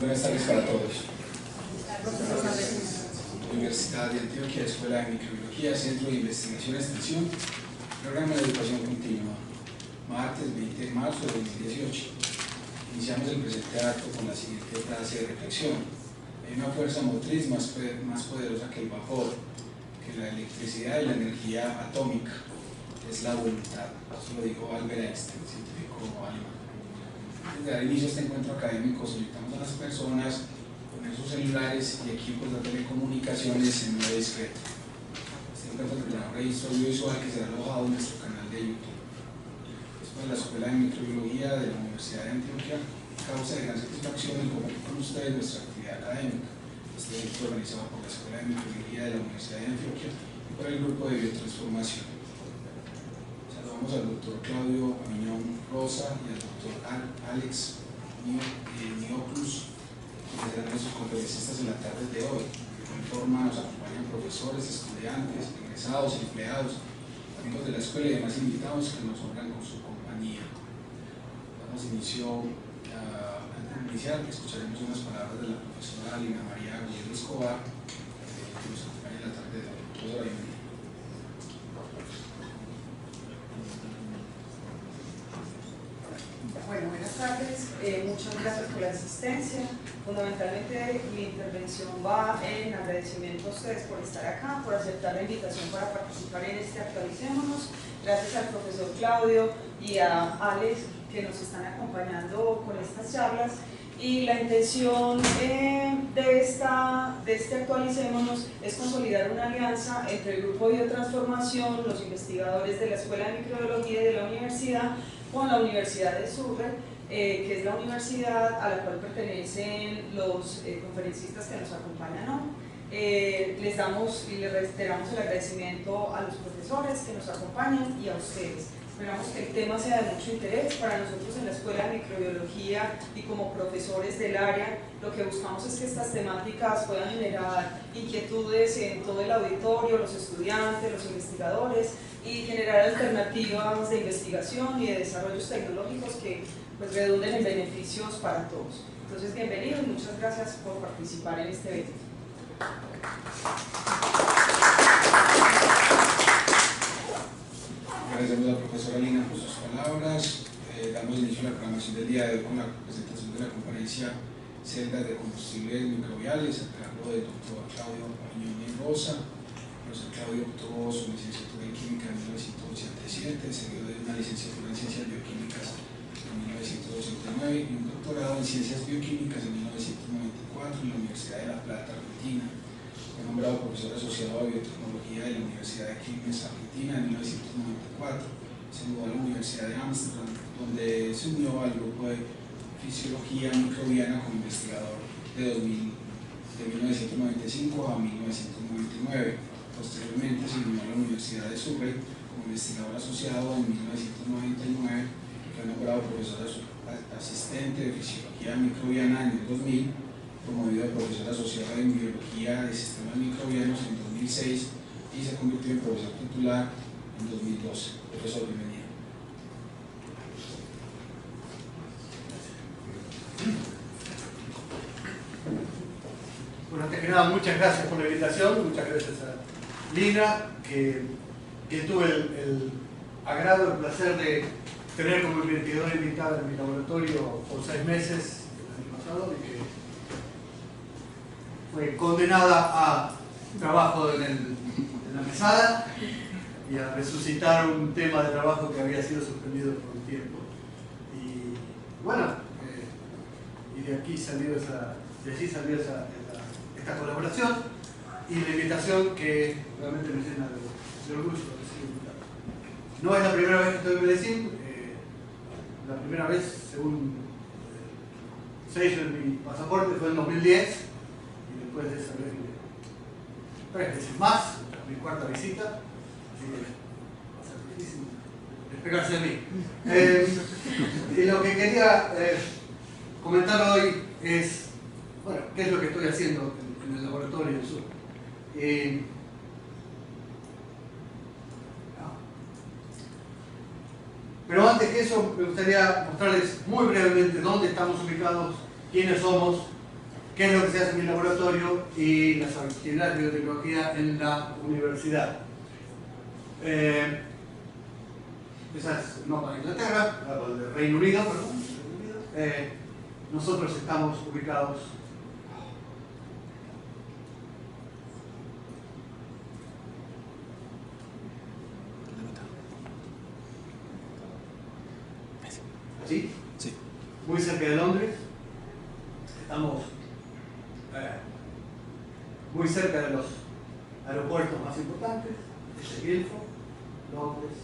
Buenas tardes para todos. Universidad de Antioquia, Escuela de Microbiología, Centro de Investigación y Extensión, Programa de Educación Continua, martes 20 de marzo de 2018. Iniciamos el presente acto con la siguiente frase de reflexión: hay una fuerza motriz más poderosa que el vapor, que la electricidad y la energía atómica, es la voluntad. Eso lo dijo Albert Einstein, científico alemán. Desde dar inicio a este encuentro académico, solicitamos a las personas poner sus celulares y equipos de telecomunicaciones en modo discreto. Este encuentro tendrá un registro audiovisual que será alojado en nuestro canal de YouTube. Después de la Escuela de Microbiología de la Universidad de Antioquia, causa de gran satisfacción el compartir con ustedes nuestra actividad académica. Este evento es organizado por la Escuela de Microbiología de la Universidad de Antioquia y por el grupo de biotransformación. Saludamos al doctor Claudio Miñón Rosa y al doctor Alex Nioclus, que serán nuestros conferencistas en la tarde de hoy. De igual forma nos acompañan profesores, estudiantes, egresados, empleados, amigos de la escuela y demás invitados que nos honran con su compañía. Damos inicio. Antes de iniciar, escucharemos unas palabras de la profesora Lina María Guillermo Escobar, que nos acompaña en la tarde de hoy. Profesora, bienvenida. Bueno, buenas tardes, muchas gracias por la asistencia. Fundamentalmente mi intervención va en agradecimiento a ustedes por estar acá, por aceptar la invitación para participar en este Actualicémonos. Gracias al profesor Claudio y a Alex que nos están acompañando con estas charlas. Y la intención de este Actualicémonos es consolidar una alianza entre el Grupo de Biotransformación, los investigadores de la Escuela de Microbiología y de la Universidad, con la Universidad de Surrey, que es la universidad a la cual pertenecen los conferencistas que nos acompañan hoy. Les damos y les reiteramos el agradecimiento a los profesores que nos acompañan y a ustedes. Esperamos que el tema sea de mucho interés para nosotros en la Escuela de Microbiología y como profesores del área. Lo que buscamos es que estas temáticas puedan generar inquietudes en todo el auditorio, los estudiantes, los investigadores, y generar alternativas de investigación y de desarrollos tecnológicos que pues, redunden en beneficios para todos. Entonces, bienvenidos y muchas gracias por participar en este evento. Agradecemos a la profesora Lina por sus palabras. Damos inicio a la programación del día de hoy con la presentación de la conferencia Celdas de Combustibles Microbiales a cargo del doctor Claudio Miñón Rosa. El profesor Claudio obtuvo su licenciatura en Química en 1987, seguido de una licenciatura en Ciencias Bioquímicas en 1989 y un doctorado en Ciencias Bioquímicas en 1994 en la Universidad de La Plata, Argentina. Fue nombrado profesor asociado a biotecnología de la Universidad de Quilmes, Argentina, en 1994. Se mudó a la Universidad de Ámsterdam, donde se unió al grupo de fisiología microbiana como investigador de 1995 a 1999. Posteriormente se unió a la Universidad de Surrey como investigador asociado en 1999. Fue nombrado profesor asistente de fisiología microbiana en el 2000, promovido a profesor asociado en biología de sistemas microbianos en 2006 y se convirtió en profesor titular en 2012. Profesor, bienvenido. Bueno, antes que nada, muchas gracias por la invitación, muchas gracias a Lina, que tuve el agrado, el placer de tener como investigadora invitada en mi laboratorio por 6 meses el año pasado y que fue condenada a trabajo en la mesada y a resucitar un tema de trabajo que había sido suspendido por un tiempo. Y bueno, y de allí salió esta colaboración y la invitación que realmente me llena de orgullo recibir invitado. No es la primera vez que estoy en Medellín, la primera vez, según sello en mi pasaporte, fue en 2010 y después de esa vez 3 veces más, mi 4ª visita, así que va a ser difícil despegarse de mí. Y lo que quería comentar hoy es, bueno, qué es lo que estoy haciendo en el laboratorio del sur. Pero antes que eso, me gustaría mostrarles muy brevemente dónde estamos ubicados, quiénes somos qué es lo que se hace en mi laboratorio y las actividades de biotecnología en la universidad. Esa es no para Inglaterra, para el Reino Unido, perdón. Nosotros estamos ubicados ¿sí? Sí. Muy cerca de Londres. Estamos muy cerca de los aeropuertos más importantes, desde Guildford, Londres,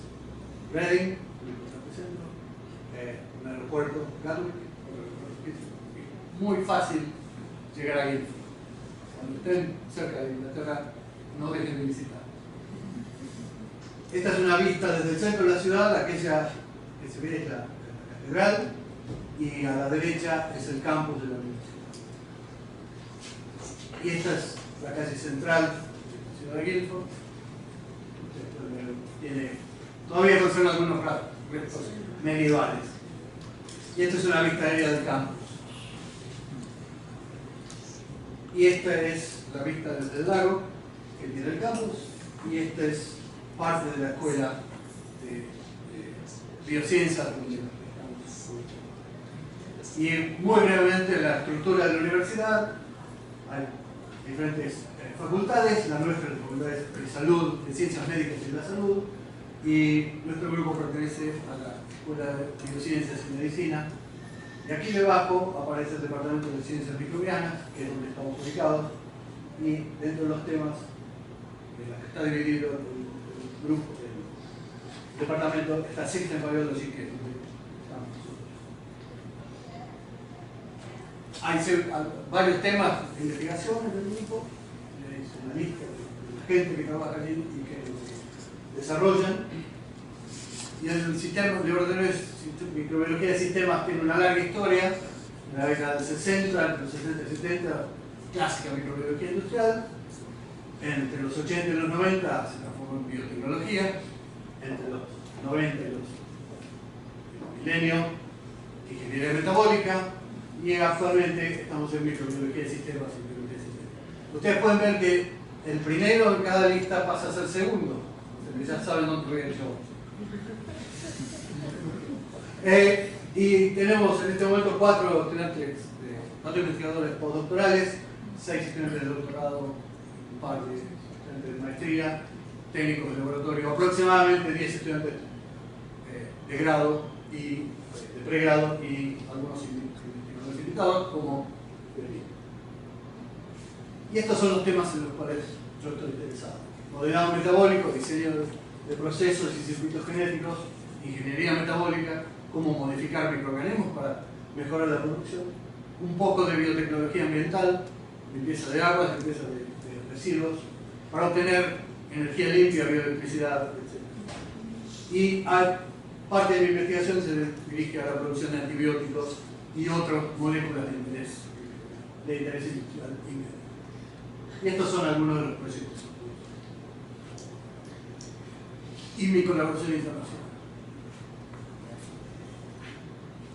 Reading, un importante centro, un aeropuerto, Gatwick, es muy fácil llegar a Guildford. Cuando estén cerca de Inglaterra, no dejen de visitar. Esta es una vista desde el centro de la ciudad, aquella que se ve es la catedral, y a la derecha es el campus de la universidad. Y esta es la calle central de la ciudad de Guildford. Todavía conserva algunos restos medievales. Y esta es una vista aérea del campus. Y esta es la vista desde el lago que tiene el campus. Y esta es parte de la escuela de biociencias donde estamos. Y muy brevemente la estructura de la universidad. Hay diferentes facultades, la nuestra es la facultad de salud, de ciencias médicas y de la salud, y nuestro grupo pertenece a la Escuela de Biociencias y Medicina. Y aquí debajo aparece el Departamento de Ciencias Microbianas, que es donde estamos ubicados, y dentro de los temas de la que está dividido el grupo, el departamento, está System Biology, que es donde estamos. Hay varios temas de investigación en el grupo, es una lista de gente que trabaja allí y que desarrollan. Y el sistema de ordenamiento de microbiología de sistemas tiene una larga historia, en la década del 60, entre los 60 y 70, clásica microbiología industrial. Entre los 80 y los 90 se transformó en biotecnología, entre los 90 y los milenios, ingeniería metabólica, y actualmente estamos en microbiología de sistemas y biología de sistemas. Ustedes pueden ver que el primero en cada lista pasa a ser segundo, o sea, ya saben dónde voy yo. Y tenemos en este momento 4 estudiantes, 4 investigadores postdoctorales, 6 estudiantes de doctorado, un par de estudiantes de maestría, técnicos de laboratorio, aproximadamente 10 estudiantes de grado y de pregrado y algunos investigadores invitados como debería. Y estos son los temas en los cuales yo estoy interesado: modelado metabólico, diseño de procesos y circuitos genéticos, ingeniería metabólica, cómo modificar microorganismos para mejorar la producción, un poco de biotecnología ambiental, limpieza de aguas, limpieza de residuos, para obtener energía limpia, bioelectricidad, etc. Y parte de mi investigación se dirige a la producción de antibióticos y otras moléculas de interés industrial. Y estos son algunos de los proyectos. Y mi colaboración internacional.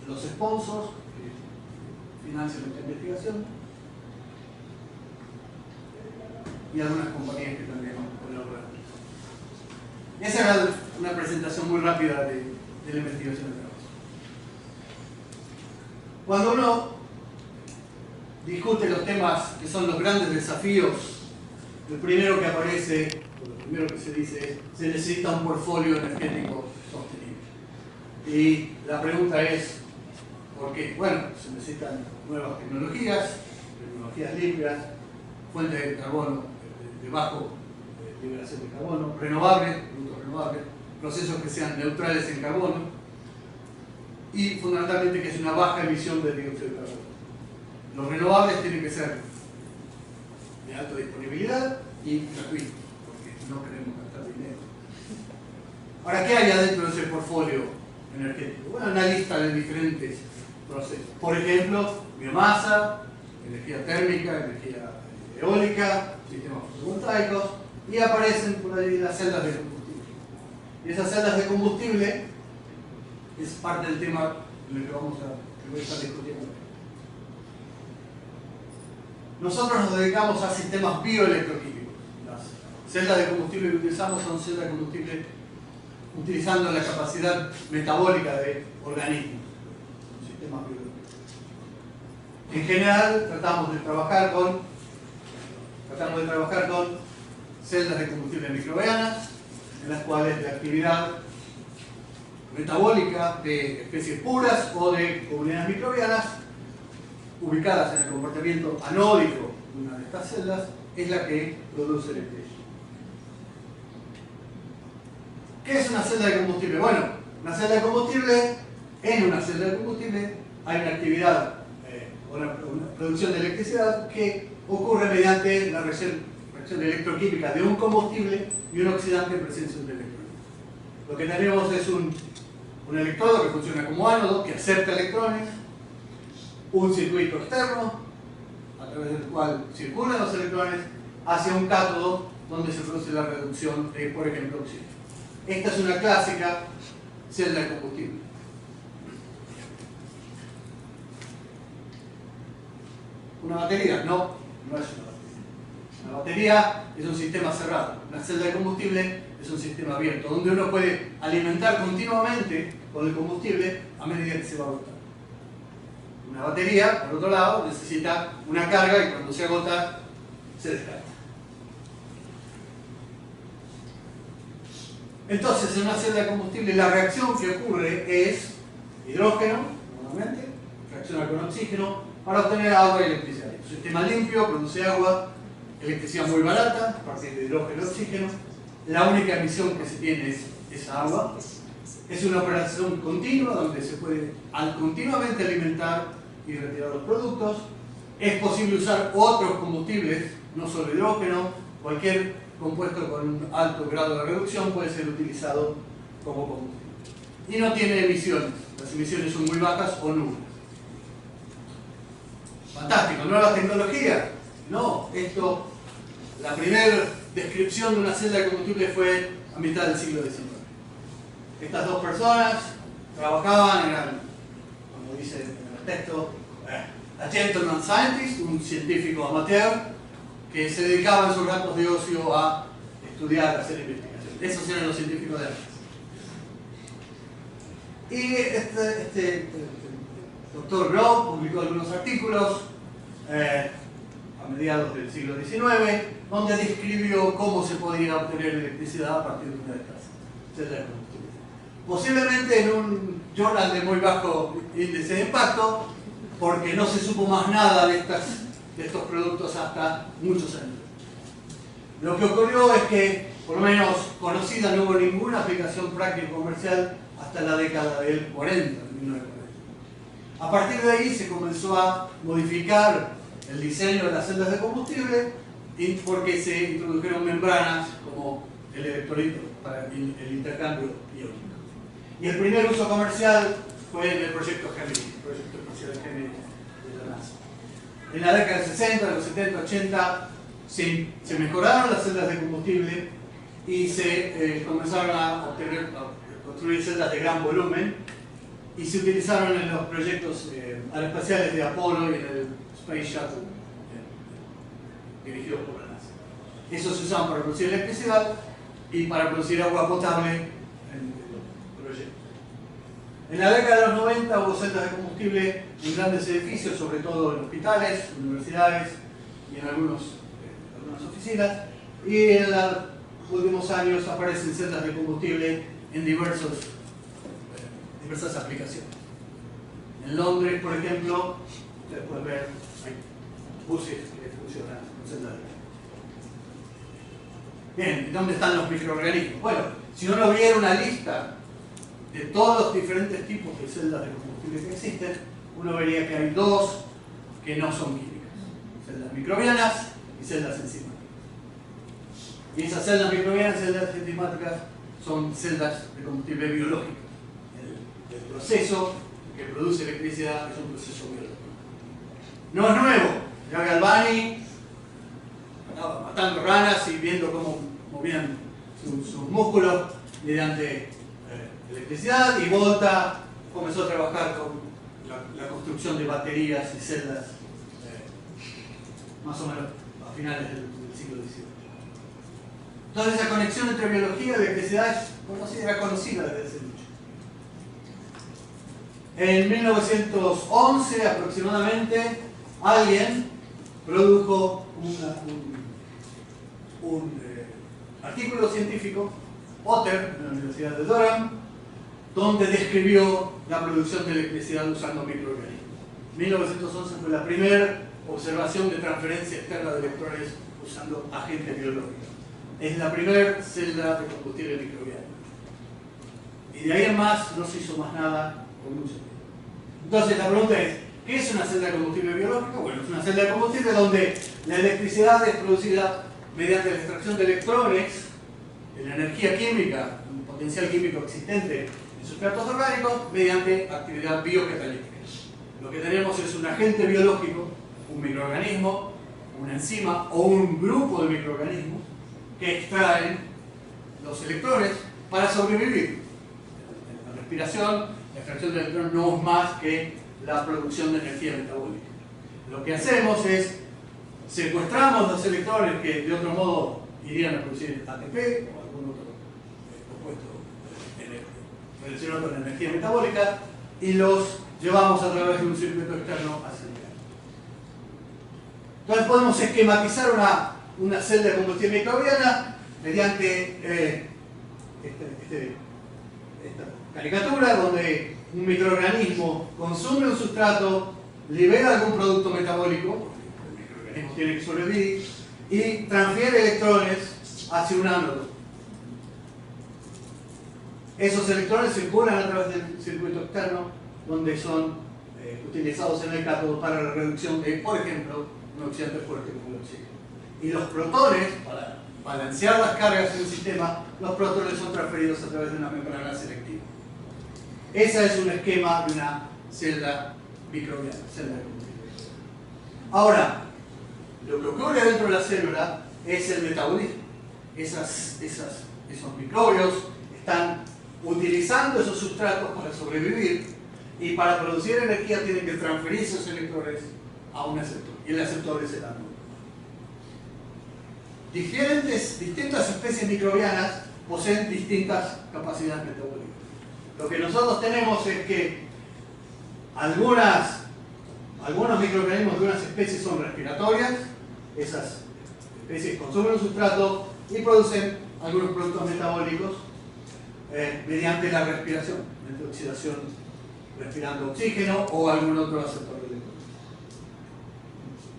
Los sponsors que financian esta investigación y algunas compañías que también colaboran. Esa era una presentación muy rápida de la investigación de trabajo. Cuando uno discute los temas que son los grandes desafíos, lo primero que aparece, o lo primero que se dice es: se necesita un portfolio energético sostenible. Y la pregunta es: ¿por qué? Bueno, se necesitan nuevas tecnologías limpias, fuentes de carbono de bajo liberación de carbono, renovables, productos renovables, procesos que sean neutrales en carbono y fundamentalmente que es una baja emisión de dióxido de carbono. Los renovables tienen que ser de alta disponibilidad y gratuitos, porque no queremos gastar dinero. Ahora, ¿qué hay adentro de ese portfolio energético? Bueno, una lista de diferentes procesos. Por ejemplo, biomasa, energía térmica, energía eólica, sistemas fotovoltaicos, y aparecen por ahí las celdas de combustible. Y esas celdas de combustible es parte del tema en el que voy a estar discutiendo. Nosotros nos dedicamos a sistemas bioelectroquímicos. Las celdas de combustible que utilizamos son celdas de combustible utilizando la capacidad metabólica de organismos, sistemas bioelectroquímicos. En general, tratamos de trabajar con celdas de combustible microbianas, en las cuales la actividad metabólica de especies puras o de comunidades microbianas ubicadas en el comportamiento anódico de una de estas celdas es la que produce electricidad. ¿Qué es una celda de combustible? Bueno, una celda de combustible, en una celda de combustible hay una actividad, una producción de electricidad que ocurre mediante la reacción electroquímica de un combustible y un oxidante en presencia de un electrón. Lo que tenemos es un electrodo que funciona como ánodo, que acepta electrones, un circuito externo a través del cual circulan los electrones hacia un cátodo donde se produce la reducción de, por ejemplo, oxígeno. Esta es una clásica celda de combustible. ¿Una batería? No, no es una batería. Una batería es un sistema cerrado. Una celda de combustible es un sistema abierto, donde uno puede alimentar continuamente con el combustible a medida que se va agotando. Una batería, por otro lado, necesita una carga y cuando se agota, se descarga. Entonces, en una celda de combustible, la reacción que ocurre es hidrógeno, nuevamente, reacciona con oxígeno, para obtener agua y electricidad. Un sistema limpio produce agua, electricidad muy barata, a partir de hidrógeno y oxígeno. La única emisión que se tiene es esa agua. Es una operación continua donde se puede continuamente alimentar y retirar los productos. Es posible usar otros combustibles, no solo hidrógeno, cualquier compuesto con un alto grado de reducción puede ser utilizado como combustible. Y no tiene emisiones, las emisiones son muy bajas o nulas. Fantástico, ¿nuevas tecnologías? No, la primera descripción de una celda de combustible fue a mitad del siglo XIX. Estas dos personas trabajaban, eran, como dice en el texto, a gentleman scientist, un científico amateur, que se dedicaba en sus ratos de ocio a estudiar, a hacer investigación. Esos eran los científicos de antes. Y este doctor Grove publicó algunos artículos a mediados del siglo XIX, donde describió cómo se podría obtener electricidad a partir de una de estas celdas de combustible. Posiblemente en un journal de muy bajo índice de impacto, porque no se supo más nada de estos productos hasta muchos años. Lo que ocurrió es que, por lo menos conocida, no hubo ninguna aplicación práctica comercial hasta la década del 40, 1940. A partir de ahí se comenzó a modificar el diseño de las celdas de combustible porque se introdujeron membranas como el electrolito para el intercambio iónico. Y el primer uso comercial fue en el proyecto Gemini, el proyecto espacial Gemini de la NASA. En la década del 60, de los 70, 80, se mejoraron las celdas de combustible y se comenzaron a construir celdas de gran volumen y se utilizaron en los proyectos aeroespaciales de Apolo y en el Space Shuttle dirigidos por la NASA. Esos se usaban para producir electricidad y para producir agua potable en el proyecto. En la década de los 90 hubo celdas de combustible en grandes edificios, sobre todo en hospitales, universidades y en algunas oficinas, y en los últimos años aparecen celdas de combustible en diversas aplicaciones. En Londres, por ejemplo, ustedes pueden ver, hay buses que funcionan con celdas de combustible. Bien, ¿y dónde están los microorganismos? Bueno, si uno viera una lista de todos los diferentes tipos de celdas de combustible que existen, uno vería que hay dos que no son químicas: celdas microbianas y celdas enzimáticas. Y esas celdas microbianas y celdas enzimáticas son celdas de combustible biológico. El proceso que produce electricidad es un proceso biológico. No es nuevo. Ya Galvani estaba matando ranas y viendo cómo movían sus músculos mediante electricidad, y Volta comenzó a trabajar con la construcción de baterías y celdas más o menos a finales del siglo XVIII. Entonces esa conexión entre biología y electricidad era conocida desde hace mucho. En 1911 aproximadamente alguien produjo un artículo científico, Otter, de la Universidad de Durham, donde describió la producción de electricidad usando microorganismos. 1911 fue la primera observación de transferencia externa de electrones usando agentes biológicos. Es la primera celda de combustible microbiano. Y de ahí en más no se hizo más nada por mucho tiempo. Entonces la pregunta es, ¿qué es una celda de combustible biológico? Bueno, es una celda de combustible donde la electricidad es producida mediante la extracción de electrones de la energía química, un potencial químico existente en sustratos orgánicos, mediante actividad biocatalítica. Lo que tenemos es un agente biológico, un microorganismo, una enzima o un grupo de microorganismos que extraen los electrones para sobrevivir. La respiración, la extracción de electrones no es más que la producción de energía metabólica. Lo que hacemos es secuestramos los electrones que de otro modo irían a producir ATP o algún otro compuesto relacionado con la energía metabólica y los llevamos a través de un circuito externo hacia el gas. Entonces podemos esquematizar una celda de combustión microbiana mediante esta caricatura donde un microorganismo consume un sustrato, libera algún producto metabólico, el microorganismo tiene que sobrevivir, y transfiere electrones hacia un ánodo. Esos electrones circulan a través del circuito externo donde son utilizados en el cátodo para la reducción de, por ejemplo, un oxidante fuerte como el oxígeno. Y los protones, para balancear las cargas en el sistema, los protones son transferidos a través de una membrana selectiva. Ese es un esquema de una celda microbiana, celda de combustible. Ahora, lo que ocurre dentro de la célula es el metabolismo. Esos microbios están utilizando esos sustratos para sobrevivir y para producir energía tienen que transferir esos electrones a un aceptor. Y el aceptor es el ánodo. Distintas especies microbianas poseen distintas capacidades metabólicas. Lo que nosotros tenemos es que algunos microorganismos de unas especies son respiratorias, esas especies consumen un sustrato y producen algunos productos metabólicos mediante la respiración, mediante oxidación, respirando oxígeno o algún otro aceptor de electrones.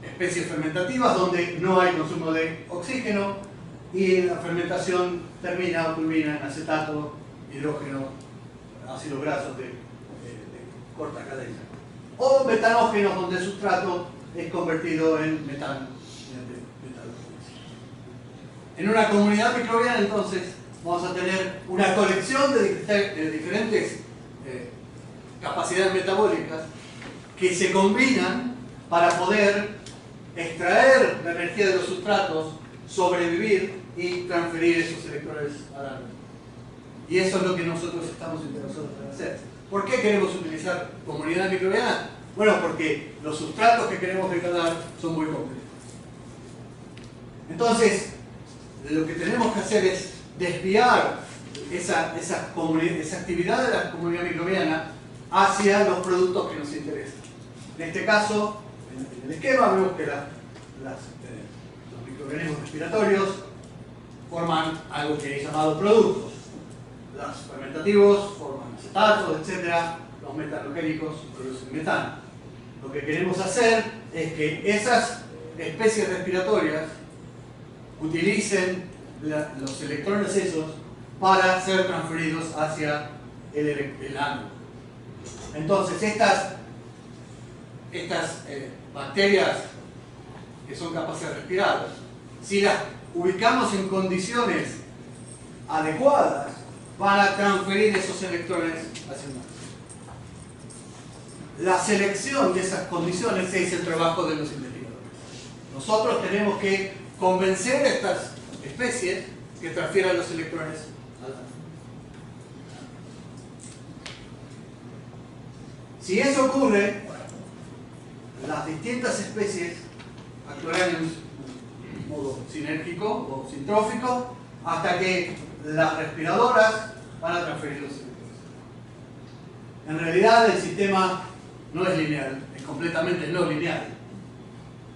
Especies fermentativas donde no hay consumo de oxígeno y la fermentación termina o culmina en acetato, hidrógeno, ácidos grasos de corta cadena. O metanógenos donde el sustrato es convertido en metano. En una comunidad microbiana entonces vamos a tener una colección de diferentes capacidades metabólicas que se combinan para poder extraer la energía de los sustratos, sobrevivir y transferir esos electrones al ánodo. Y eso es lo que nosotros estamos interesados en hacer. ¿Por qué queremos utilizar comunidad microbiana? Bueno, porque los sustratos que queremos degradar son muy complejos. Entonces, lo que tenemos que hacer es desviar esa actividad de la comunidad microbiana hacia los productos que nos interesan. En este caso, en el esquema vemos que los microorganismos respiratorios forman algo que es llamado productos. Los fermentativos forman acetatos, etc. Los metanogénicos producen metano. Lo que queremos hacer es que esas especies respiratorias utilicen los electrones esos para ser transferidos hacia el ánodo. Entonces estas bacterias que son capaces de respirar, si las ubicamos en condiciones adecuadas, van a transferir esos electrones hacia el ánodo. La selección de esas condiciones es el trabajo de los investigadores. Nosotros tenemos que convencer a estas especies que transfieran los electrones al ánodo. Si eso ocurre, las distintas especies actuarán en un modo sinérgico o sintrófico hasta que las respiradoras van a transferir los electrones. En realidad el sistema no es lineal, es completamente no lineal.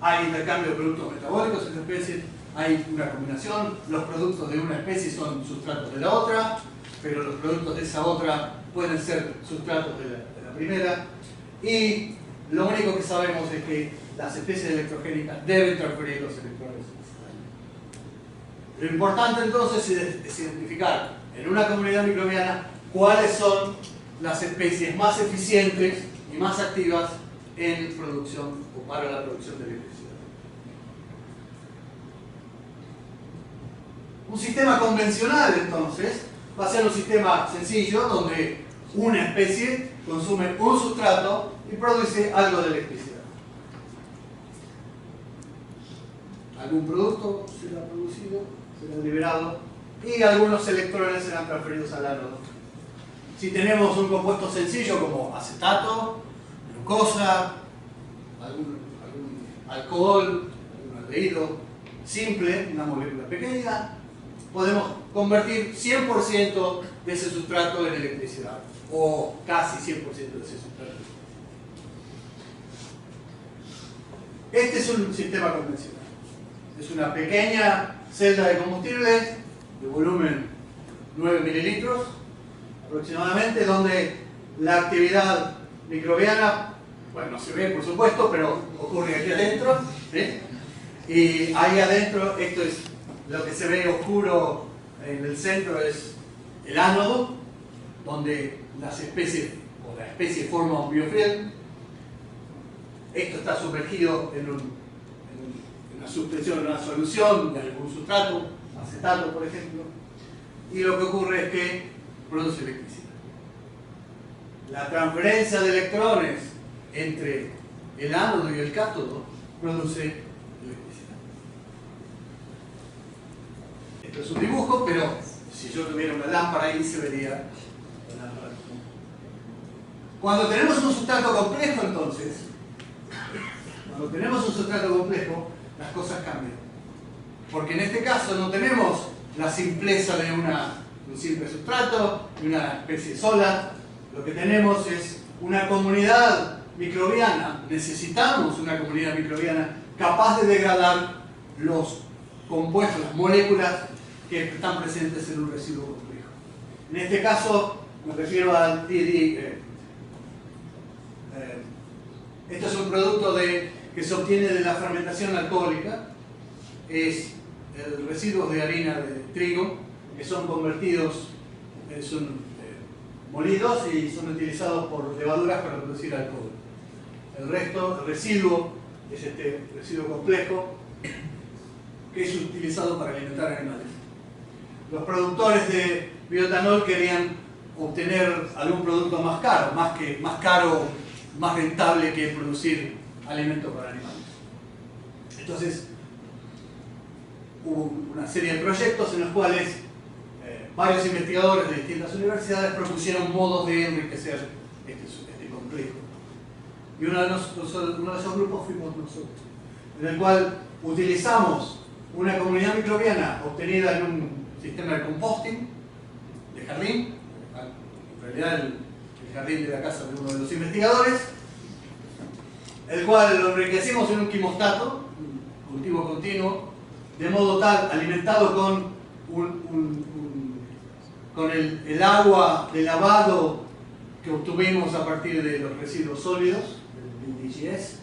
Hay intercambio de productos metabólicos entre especies, hay una combinación, los productos de una especie son sustratos de la otra, pero los productos de esa otra pueden ser sustratos de la primera, y lo único que sabemos es que las especies electrogénicas deben transferir los electrones. Lo importante entonces es identificar en una comunidad microbiana cuáles son las especies más eficientes y más activas en producción o para la producción de electricidad. Un sistema convencional entonces va a ser un sistema sencillo donde una especie consume un sustrato y produce algo de electricidad. Algún producto será producido, será liberado y algunos electrones serán transferidos al ánodo. Si tenemos un compuesto sencillo como acetato, glucosa, algún alcohol, algún aldehído simple, una molécula pequeña, podemos convertir 100% de ese sustrato en electricidad, o casi 100% de ese sustrato. Este es un sistema convencional. Es una pequeña celda de combustible de volumen 9 mililitros aproximadamente, donde la actividad microbiana, bueno, no se ve por supuesto, pero ocurre aquí adentro, ¿sí? Y ahí adentro, esto es lo que se ve oscuro en el centro, es el ánodo, donde las especies o la especie forma un biofilm. Esto está sumergido en una suspensión, en una solución de algún sustrato, acetato por ejemplo, y lo que ocurre es que produce electricidad. La transferencia de electrones entre el ánodo y el cátodo produce electricidad. Esto es un dibujo, pero si yo tuviera una lámpara ahí se vería la lámpara. Cuando tenemos un sustrato complejo, entonces, las cosas cambian. Porque en este caso no tenemos la simpleza de un simple sustrato, de una especie sola. Lo que tenemos es una comunidad microbiana. Necesitamos una comunidad microbiana capaz de degradar los compuestos, las moléculas que están presentes en un residuo complejo. En este caso me refiero al TD. Esto es un producto que se obtiene de la fermentación alcohólica. Es residuos de harina de trigo que son convertidos, molidos y son utilizados por levaduras para producir alcohol. El residuo es este residuo complejo que es utilizado para alimentar animales. Los productores de bioetanol querían obtener algún producto más caro, más rentable que producir alimento para animales. Entonces, hubo una serie de proyectos en los cuales varios investigadores de distintas universidades propusieron modos de enriquecer este complejo. Y uno de esos grupos fuimos nosotros, en el cual utilizamos una comunidad microbiana obtenida en un sistema de composting de jardín, en realidad el jardín de la casa de uno de los investigadores, el cual lo enriquecimos en un quimostato, un cultivo continuo, de modo tal, alimentado con el agua de lavado que obtuvimos a partir de los residuos sólidos, del DGS,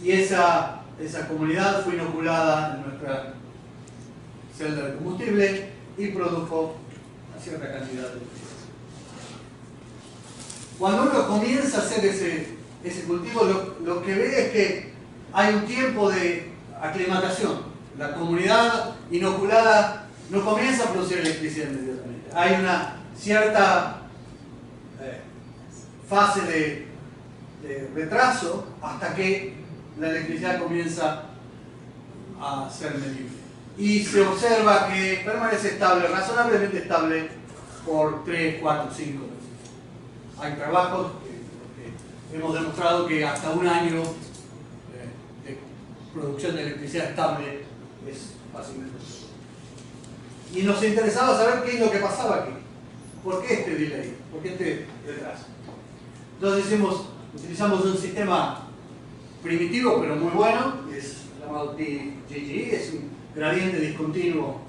y esa comunidad fue inoculada en nuestra celda de combustible y produjo una cierta cantidad de electricidad. Cuando uno comienza a hacer ese cultivo, lo que ve es que hay un tiempo de aclimatación. La comunidad inoculada no comienza a producir electricidad inmediatamente. Hay una cierta fase de retraso hasta que la electricidad comienza a ser medible. Y se observa que permanece estable, razonablemente estable, por 3, 4, 5 meses. Hay trabajos que hemos demostrado que hasta un año producción de electricidad estable es fácilmente observable. Y nos interesaba saber qué es lo que pasaba aquí. ¿Por qué este delay? ¿Por qué este retraso? Entonces utilizamos un sistema primitivo pero muy bueno, es llamado DGG, es un gradiente discontinuo,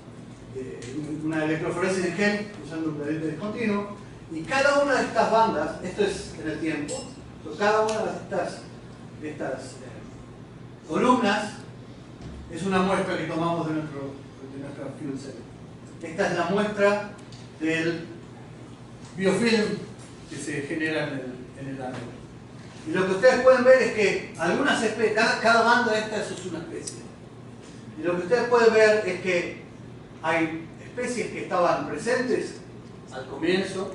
una electroforesis en gel usando un gradiente discontinuo, y cada una de estas bandas, esto es en el tiempo, cada una de estas columnas es una muestra que tomamos de nuestra fuel cell. Esta es la muestra del biofilm que se genera en el ánodo. Y lo que ustedes pueden ver es que algunas especies, cada banda de estas es una especie. Y lo que ustedes pueden ver es que hay especies que estaban presentes al comienzo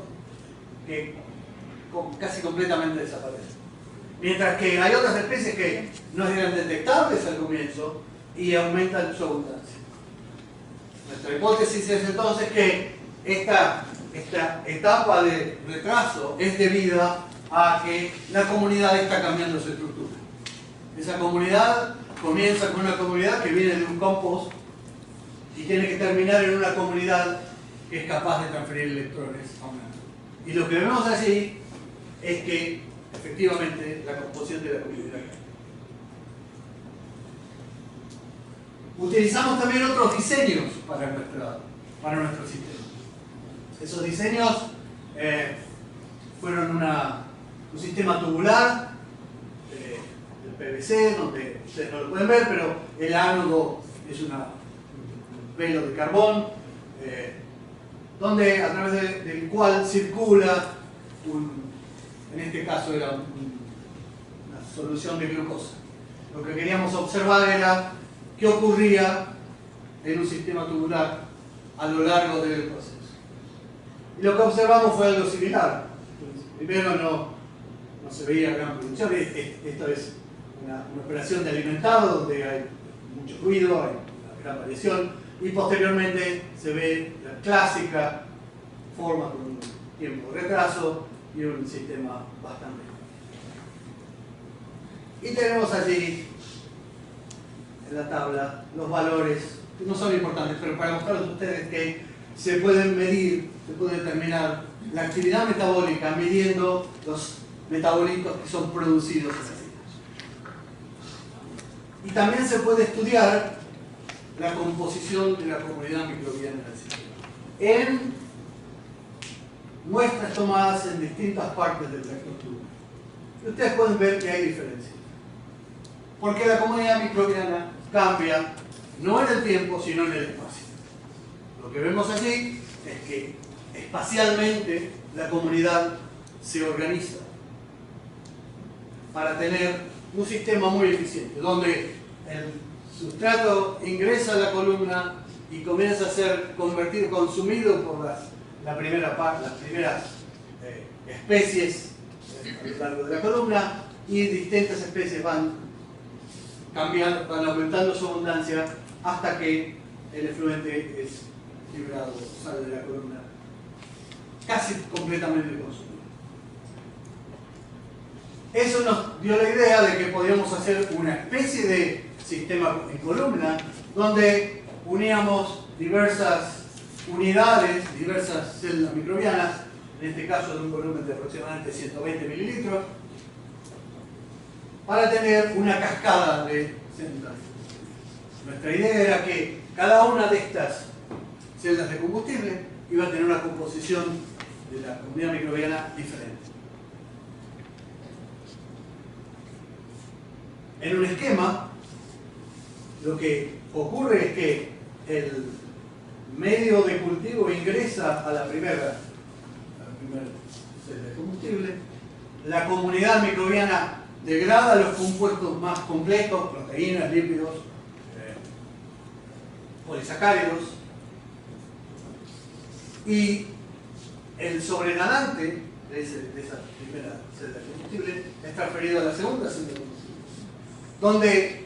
que casi completamente desaparecen. Mientras que hay otras especies que no eran detectables al comienzo y aumentan su abundancia. Nuestra hipótesis es entonces que esta etapa de retraso es debida a que la comunidad está cambiando su estructura. Esa comunidad comienza con una comunidad que viene de un compost y tiene que terminar en una comunidad que es capaz de transferir electrones a una. Y lo que vemos allí es que efectivamente la composición de la comunidad. Utilizamos también otros diseños para nuestro sistema. Esos diseños fueron un sistema tubular del PVC, donde ustedes no lo pueden ver, pero el ánodo es un velo de carbón, donde a través del cual circula en este caso era una solución de glucosa. Lo que queríamos observar era qué ocurría en un sistema tubular a lo largo del proceso. Y lo que observamos fue algo similar. Primero no se veía gran producción. Esto es una operación de alimentado donde hay mucho ruido, hay una gran variación, y posteriormente se ve la clásica forma con un tiempo de retraso y un sistema bastante. Y tenemos allí en la tabla los valores, que no son importantes, pero para mostrarles a ustedes que se pueden medir, se puede determinar la actividad metabólica midiendo los metabolitos que son producidos en las células. Y también se puede estudiar la composición de la comunidad microbiana en el sistema en muestras tomadas en distintas partes del reactor. Y ustedes pueden ver que hay diferencias. Porque la comunidad microbiana cambia no en el tiempo, sino en el espacio. Lo que vemos allí es que espacialmente la comunidad se organiza para tener un sistema muy eficiente, donde el sustrato ingresa a la columna y comienza a ser consumido por las primeras especies a lo largo de la columna, y distintas especies van aumentando su abundancia hasta que el efluente es liberado, sale de la columna casi completamente consumido. Eso nos dio la idea de que podíamos hacer una especie de sistema en columna donde uníamos diversas unidades, diversas células microbianas, en este caso de un volumen de aproximadamente 120 mililitros, para tener una cascada de células. Nuestra idea era que cada una de estas celdas de combustible iba a tener una composición de la comunidad microbiana diferente. En un esquema, lo que ocurre es que el medio de cultivo ingresa a la primera celda de combustible, la comunidad microbiana degrada los compuestos más complejos, proteínas, lípidos, polisacáridos, y el sobrenadante de esa primera celda de combustible es transferido a la segunda celda de combustible, donde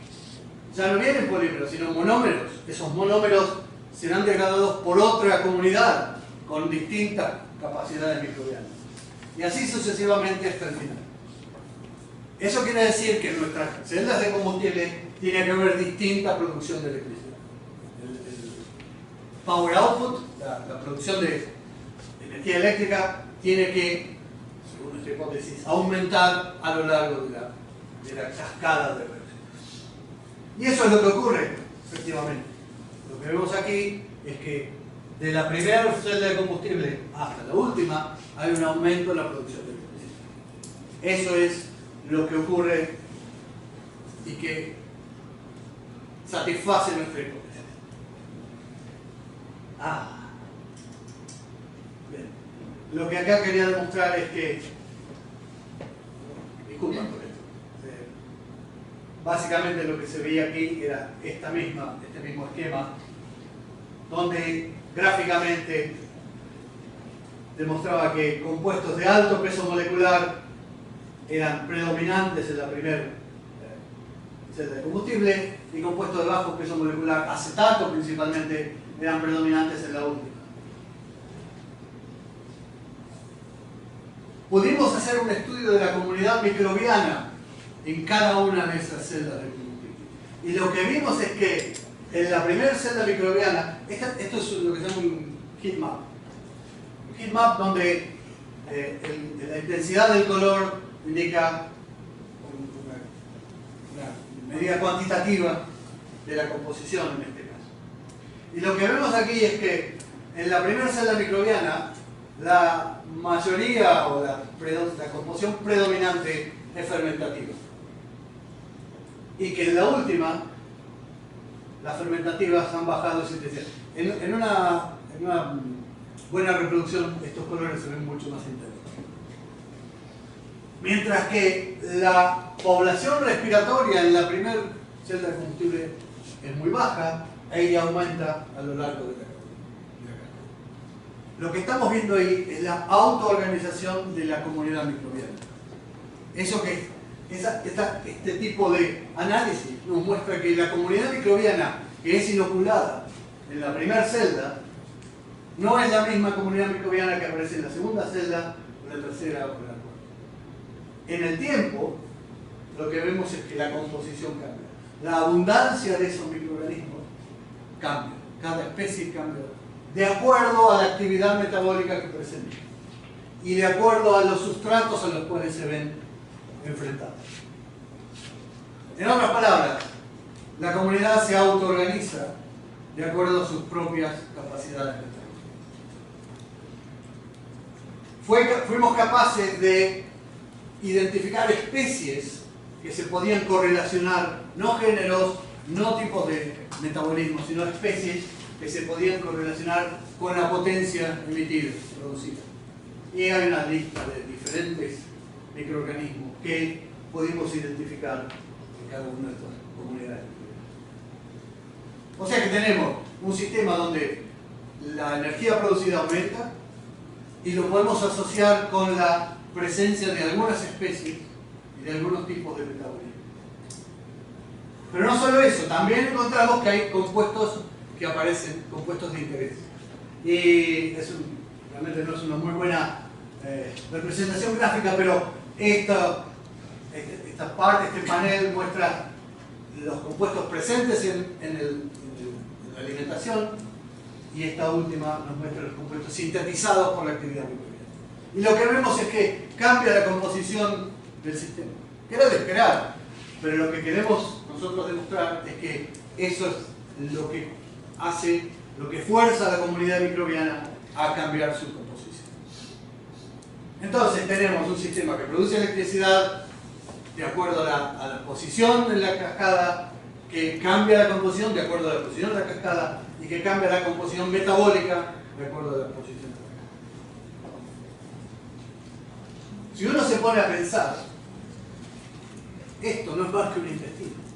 ya no vienen polímeros, sino monómeros. Esos monómeros serán degradados por otra comunidad con distintas capacidades microbianas. Y así sucesivamente hasta el final. Eso quiere decir que en nuestras celdas de combustible tiene que haber distinta producción de electricidad. El power output, la producción de energía eléctrica, tiene que, según nuestra hipótesis, aumentar a lo largo de la cascada de reacciones. Y eso es lo que ocurre, efectivamente. Lo que vemos aquí es que de la primera celda de combustible hasta la última hay un aumento en la producción de electricidad. Eso es lo que ocurre y que satisface nuestra hipótesis. Bien. Lo que acá quería demostrar es que, disculpen por esto, básicamente lo que se veía aquí era este mismo esquema, donde gráficamente demostraba que compuestos de alto peso molecular eran predominantes en la primera celda de combustible y compuestos de bajo peso molecular, acetato principalmente, eran predominantes en la última. Pudimos hacer un estudio de la comunidad microbiana en cada una de esas celdas de combustible. Y lo que vimos es que en la primera celda microbiana, esto es lo que se llama un heat map. Un heat map donde la intensidad del color indica una medida cuantitativa de la composición en este caso. Y lo que vemos aquí es que en la primera celda microbiana la mayoría o la composición predominante es fermentativa. Y que en la última las fermentativas han bajado su intensidad. En una buena reproducción estos colores se ven mucho más intensos. Mientras que la población respiratoria en la primera celda de combustible es muy baja, ella aumenta a lo largo de la cadena. Lo que estamos viendo ahí es la autoorganización de la comunidad microbiana. Eso que este tipo de análisis nos muestra que la comunidad microbiana que es inoculada en la primera celda no es la misma comunidad microbiana que aparece en la segunda celda, o la tercera o la cuarta. En el tiempo, lo que vemos es que la composición cambia. La abundancia de esos microorganismos cambia. Cada especie cambia de acuerdo a la actividad metabólica que presenta y de acuerdo a los sustratos a los cuales se ven enfrentados. En otras palabras, la comunidad se autoorganiza de acuerdo a sus propias capacidades metabólicas. Fuimos capaces de identificar especies que se podían correlacionar, no géneros, no tipos de metabolismo, sino especies que se podían correlacionar con la potencia emitida, producida. Y hay una lista de diferentes microorganismos que pudimos identificar en cada una de estas comunidades. O sea que tenemos un sistema donde la energía producida aumenta y lo podemos asociar con la presencia de algunas especies y de algunos tipos de metabolismo. Pero no solo eso, también encontramos que hay compuestos que aparecen, compuestos de interés. Y realmente no es una muy buena representación gráfica, pero esta parte, este panel muestra los compuestos presentes en la alimentación y esta última nos muestra los compuestos sintetizados por la actividad microbiana. Y lo que vemos es que cambia la composición del sistema, que era de esperar, pero lo que queremos nosotros demostrar es que eso es lo que hace, lo que fuerza a la comunidad microbiana a cambiar su composición. Entonces tenemos un sistema que produce electricidad de acuerdo a la posición en la cascada, que cambia la composición de acuerdo a la posición de la cascada y que cambia la composición metabólica de acuerdo a la posición de la cascada. Si uno se pone a pensar, esto no es más que un intestino.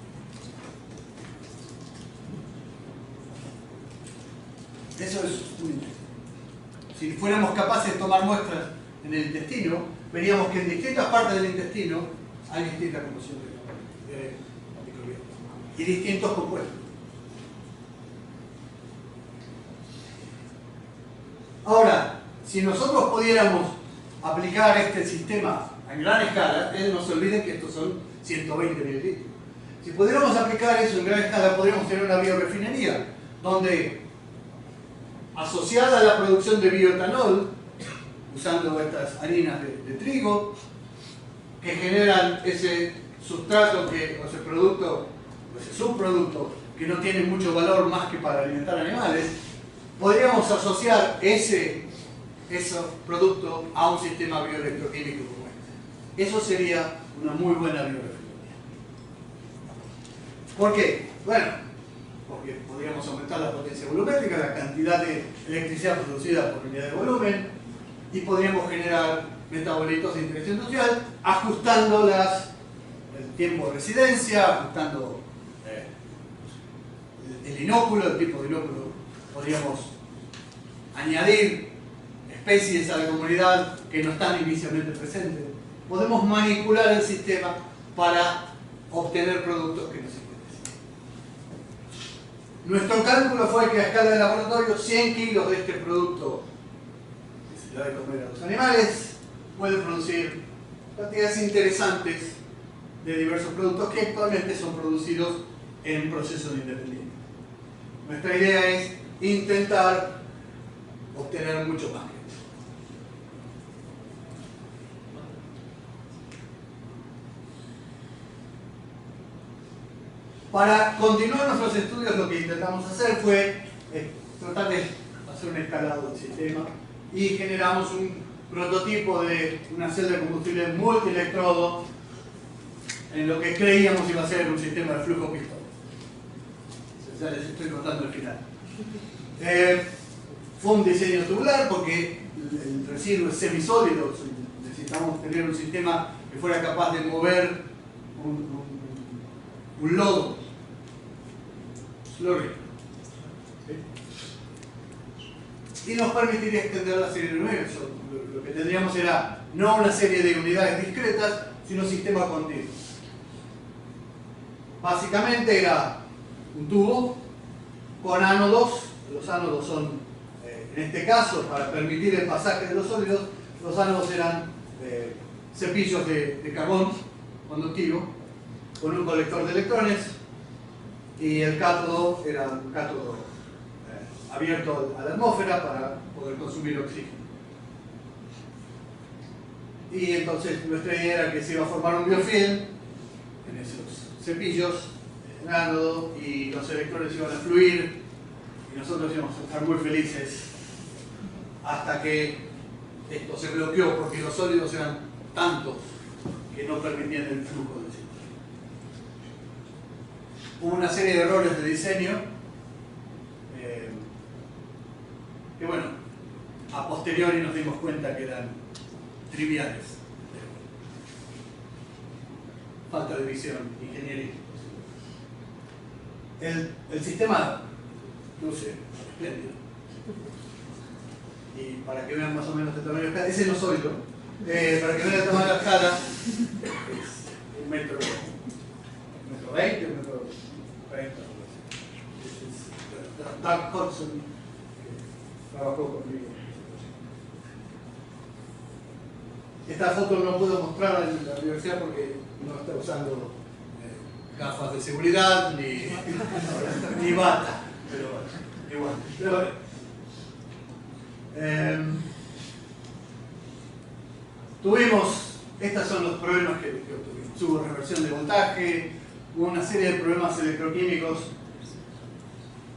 Eso es un intestino. Si fuéramos capaces de tomar muestras en el intestino, veríamos que en distintas partes del intestino hay distintas composiciones microbianas y distintos compuestos. Ahora, si nosotros pudiéramos aplicar este sistema en gran escala, no se olviden que estos son 120 mililitros. Si pudiéramos aplicar eso en gran escala, podríamos tener una biorefinería, donde asociada a la producción de bioetanol, usando estas harinas de trigo, que generan ese sustrato, o ese producto, o ese subproducto, que no tiene mucho valor más que para alimentar animales, podríamos asociar ese producto a un sistema bioelectroquímico como este. Eso sería una muy buena biorefinería. ¿Por qué? Bueno, porque podríamos aumentar la potencia volumétrica, la cantidad de electricidad producida por unidad de volumen, y podríamos generar metabolitos de interés industrial, ajustando el tiempo de residencia, ajustando el inóculo, el tipo de inóculo. Podríamos añadir especies a la comunidad que no están inicialmente presentes. Podemos manipular el sistema para obtener productos que nos interesen. Nuestro cálculo fue que a escala de laboratorio 100 kilos de este producto que se le da de comer a los animales puede producir cantidades interesantes de diversos productos que actualmente son producidos en procesos independientes. Nuestra idea es intentar obtener mucho más. Para continuar nuestros estudios, lo que intentamos hacer fue tratar de hacer un escalado del sistema y generamos un prototipo de una celda de combustible multielectrodo en lo que creíamos iba a ser un sistema de flujo pistón. Ya les estoy contando el final. Fue un diseño tubular porque el residuo es semisólido. Necesitamos tener un sistema que fuera capaz de mover un lodo, slurry, ¿sí? Y nos permitiría extender la serie de unidades. Lo que tendríamos era no una serie de unidades discretas, sino un sistema continuo. Básicamente era un tubo con ánodos. Los ánodos son, en este caso, para permitir el pasaje de los sólidos, los ánodos eran cepillos de carbón conductivo con un colector de electrones, y el cátodo era un cátodo abierto a la atmósfera para poder consumir oxígeno. Y entonces nuestra idea era que se iba a formar un biofilm en esos cepillos, el ánodo, y los electrones iban a fluir, y nosotros íbamos a estar muy felices hasta que esto se bloqueó, porque los sólidos eran tantos que no permitían el flujo del sistema. Hubo una serie de errores de diseño que, bueno, a posteriori nos dimos cuenta que eran triviales. Falta de visión, ingeniería. El sistema luce espléndido. Y para que vean más o menos el tamaño de la escala, ese no soy yo. Para que vean el tamaño de la escala, es 1 metro 20, 1 metro 30. Es Doug Hodgson, que trabajó conmigo. Esta foto no puedo mostrar en la universidad porque no está usando gafas de seguridad ni bata, pero igual. Estos son los problemas que obtuvimos. Hubo reversión de voltaje, hubo una serie de problemas electroquímicos.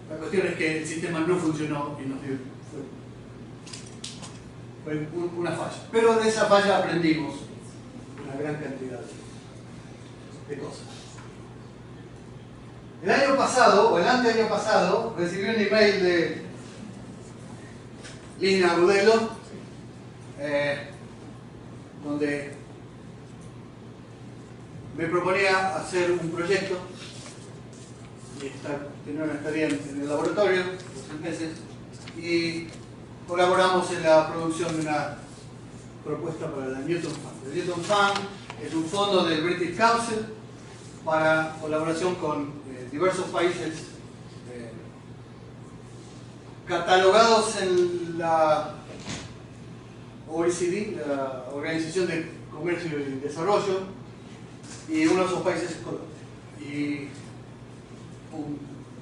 La cuestión es que el sistema no funcionó y nos dio, fue una falla. Pero de esa falla aprendimos una gran cantidad de cosas. El año pasado, o el anteaño pasado, recibí un email de Lina Agudelo, donde me proponía hacer un proyecto y tener una estadía en el laboratorio, 2 meses, y colaboramos en la producción de una propuesta para la Newton Fund. El Newton Fund es un fondo del British Council para colaboración con diversos países catalogados en la OECD, la Organización de Comercio y Desarrollo, y uno de esos países es Colombia. Y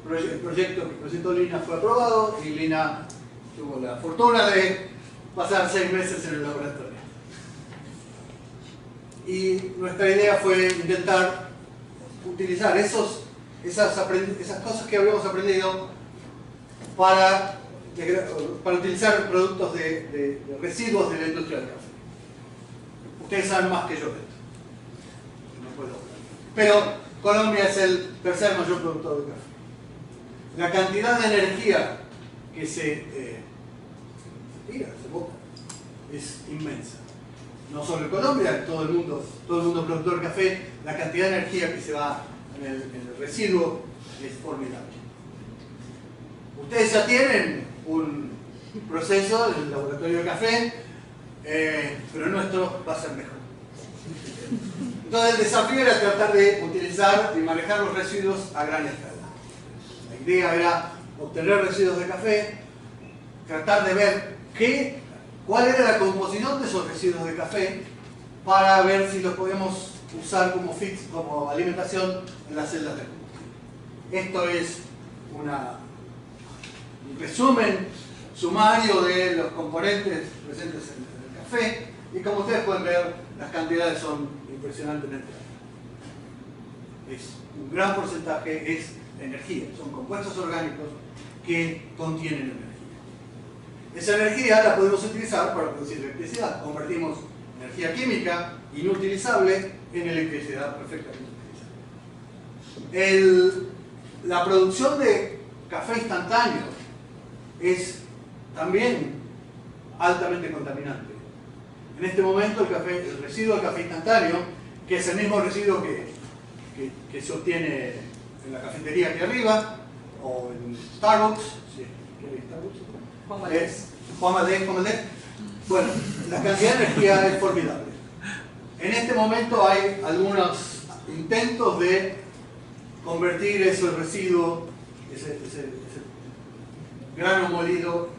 el proyecto que presentó Lina fue aprobado y Lina tuvo la fortuna de pasar 6 meses en el laboratorio. Y nuestra idea fue intentar utilizar esas cosas que habíamos aprendido para utilizar productos de residuos de la industria del café. Ustedes saben más que yo de esto. No puedo hablar. Pero Colombia es el tercer mayor productor de café. La cantidad de energía que se bota, es inmensa. No solo en Colombia, todo el mundo productor de café, la cantidad de energía que se va en el residuo es formidable. Ustedes ya tienen un proceso en el laboratorio de café, pero el nuestro va a ser mejor. Entonces el desafío era tratar de utilizar y manejar los residuos a gran escala. La idea era obtener residuos de café, tratar de ver cuál era la composición de esos residuos de café para ver si los podemos usar como alimentación en las celdas de combustible. Esto es un resumen sumario de los componentes presentes en el café, y como ustedes pueden ver, las cantidades son impresionantemente altas. Un gran porcentaje es energía, son compuestos orgánicos que contienen energía. Esa energía la podemos utilizar para producir electricidad. Convertimos energía química inutilizable en electricidad perfectamente utilizable. La producción de café instantáneo es también altamente contaminante. En este momento el residuo del café instantáneo, que es el mismo residuo que se obtiene en la cafetería aquí arriba, o en Starbucks, ¿sí? ¿Qué es Starbucks? Juan Madé. Bueno, la cantidad de energía es formidable. En este momento hay algunos intentos de convertir ese residuo, ese grano molido,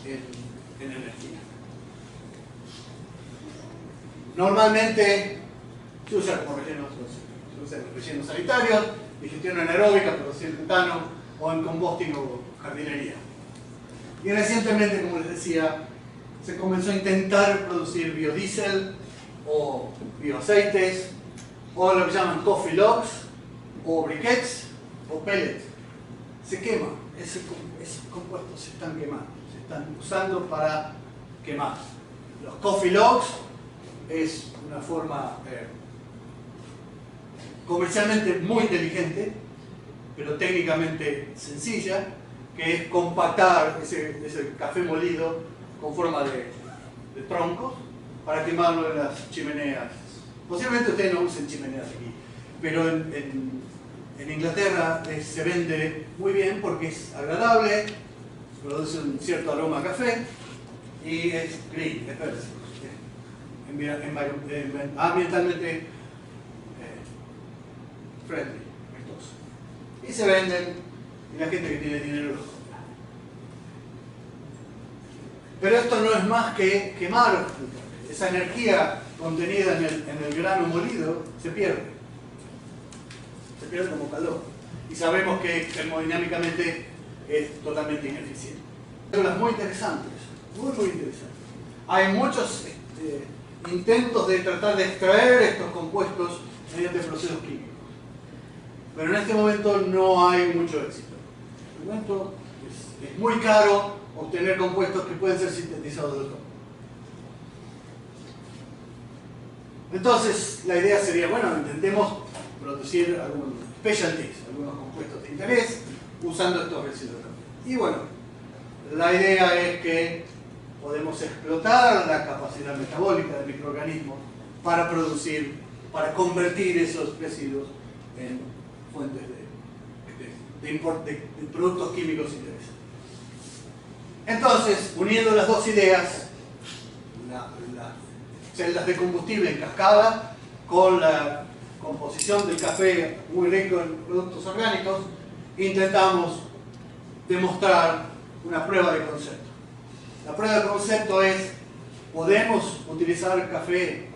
en energía. Normalmente se usa como rellenos sanitarios, digestión anaeróbica para producir butano, o en composting o jardinería. Y recientemente, como les decía, se comenzó a intentar producir biodiesel o bioaceites, o lo que llaman coffee logs, o briquettes, o pellets. Se quema, esos compuestos se están quemando, se están usando para quemar. Los coffee logs es una forma comercialmente muy inteligente, pero técnicamente sencilla, que es compactar ese café molido con forma de troncos para quemarlo en las chimeneas. Posiblemente ustedes no usen chimeneas aquí, pero en Inglaterra se vende muy bien porque es agradable, produce un cierto aroma a café y es green, es verde, ambientalmente friendly, amistoso. Y se venden, y la gente que tiene dinero los compra. Pero esto no es más que quemar. Esa energía contenida en el grano molido se pierde. Se pierde como calor. Y sabemos que termodinámicamente es totalmente ineficiente. Son muy interesantes, muy interesantes. Hay muchos intentos de tratar de extraer estos compuestos mediante procesos químicos. Pero en este momento no hay mucho éxito. En este momento es muy caro obtener compuestos que pueden ser sintetizados del todo. Entonces, la idea sería, bueno, intentemos producir algunos specialties, algunos compuestos de interés, usando estos residuos. Y bueno, la idea es que podemos explotar la capacidad metabólica del microorganismo para convertir esos residuos en fuentes de productos químicos interesantes. Entonces, uniendo las dos ideas, las celdas de combustible en cascada con la composición del café muy rico en productos orgánicos, intentamos demostrar una prueba de concepto. La prueba de concepto es, ¿podemos utilizar café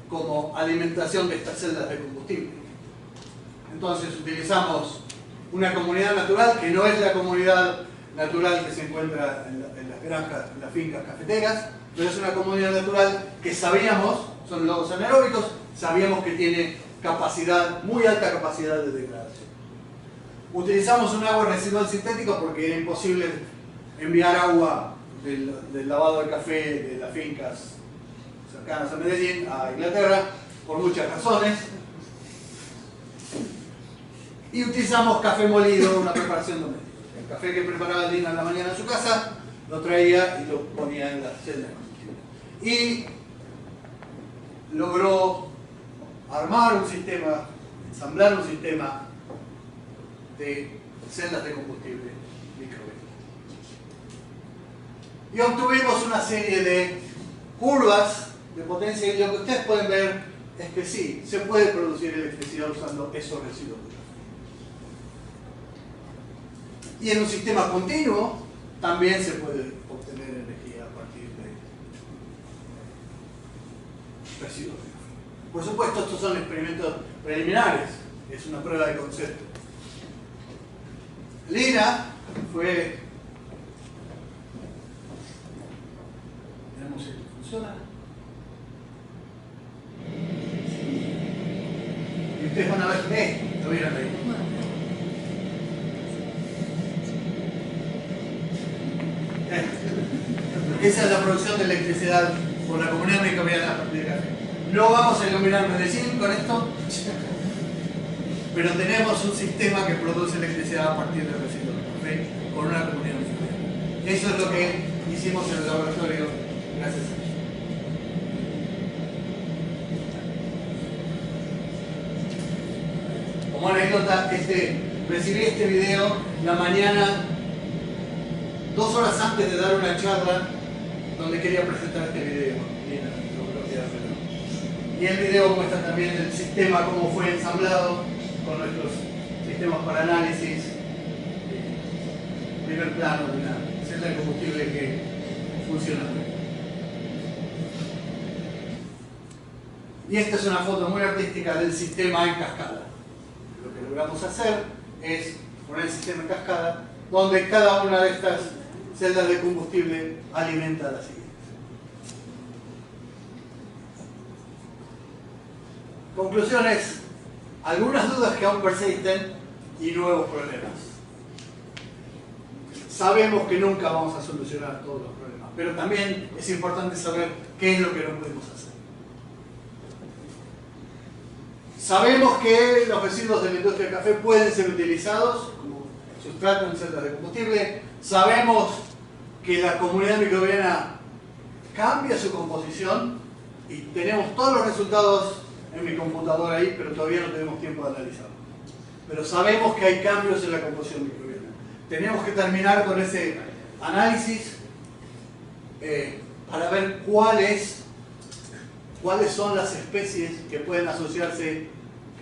como alimentación de estas celdas de combustible? Entonces utilizamos una comunidad natural que no es la comunidad natural que se encuentra en las granjas, en las fincas cafeteras, pero es una comunidad natural que sabíamos, son logos anaeróbicos, sabíamos que tiene capacidad, muy alta capacidad de degradación. Utilizamos un agua residual sintético porque era imposible enviar agua del lavado de café de las fincas cercanas a Medellín, a Inglaterra, por muchas razones. Y utilizamos café molido, una preparación doméstica. El café que preparaba Lina en la mañana en su casa, lo traía y lo ponía en la celda de combustible. Y logró armar un sistema, ensamblar un sistema de celdas de combustible microbiano. Y obtuvimos una serie de curvas de potencia, y lo que ustedes pueden ver es que sí, se puede producir electricidad usando esos residuos de café. Y en un sistema continuo también se puede obtener energía a partir de residuos de café. Por supuesto, estos son experimentos preliminares, es una prueba de concepto. Lina fue... Veamos si esto funciona. Y ustedes van a ver, lo vieron ahí. Esa es la producción de electricidad por la comunidad microbiana a partir de café. No vamos a iluminar Medellín con esto, pero tenemos un sistema que produce electricidad a partir de residuos de café con una comunidad microbiana. Eso es lo que hicimos en el laboratorio. Gracias. Como anécdota, recibí este video la mañana, 2 horas antes de dar una charla donde quería presentar este video. Y el video muestra también el sistema, cómo fue ensamblado con nuestros sistemas para análisis, primer plano de una celda de combustible que funciona. Y esta es una foto muy artística del sistema en cascada. Lo que logramos hacer es poner el sistema en cascada, donde cada una de estas celdas de combustible alimenta a la siguiente. Conclusiones, algunas dudas que aún persisten y nuevos problemas. Sabemos que nunca vamos a solucionar todos los problemas, pero también es importante saber qué es lo que no podemos hacer. Sabemos que los residuos de la industria del café pueden ser utilizados como sustrato en celdas de combustible. Sabemos que la comunidad microbiana cambia su composición y tenemos todos los resultados en mi computadora ahí, pero todavía no tenemos tiempo de analizarlo. Pero sabemos que hay cambios en la composición microbiana. Tenemos que terminar con ese análisis para ver cuáles son las especies que pueden asociarse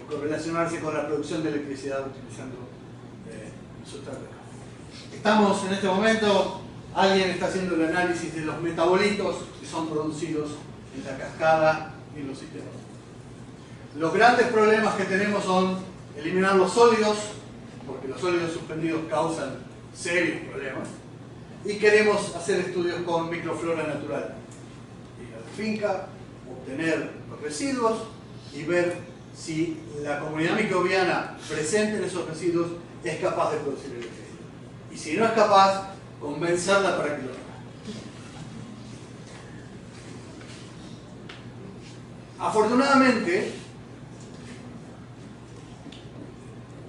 o correlacionarse con la producción de electricidad utilizando sustrato de café. Estamos en este momento, alguien está haciendo el análisis de los metabolitos que son producidos en la cascada y en los sistemas. Los grandes problemas que tenemos son eliminar los sólidos, porque los sólidos suspendidos causan serios problemas, y queremos hacer estudios con microflora natural. Ir a la finca, obtener los residuos y ver si la comunidad microbiana presente en esos residuos es capaz de producir electricidad. Y si no es capaz, convencerla para que lo haga. Afortunadamente,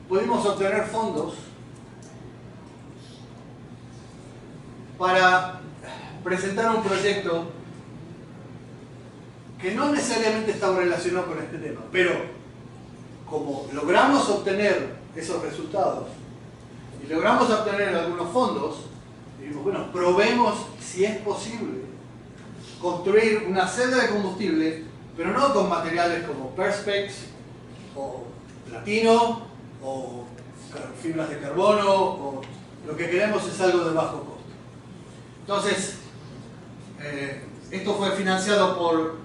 pudimos obtener fondos para presentar un proyecto que no necesariamente está relacionado con este tema, pero como logramos obtener esos resultados y logramos obtener algunos fondos, dijimos, bueno, probemos si es posible construir una celda de combustible, pero no con materiales como Perspex o platino o fibras de carbono, o lo que queremos es algo de bajo costo. Entonces, Esto fue financiado por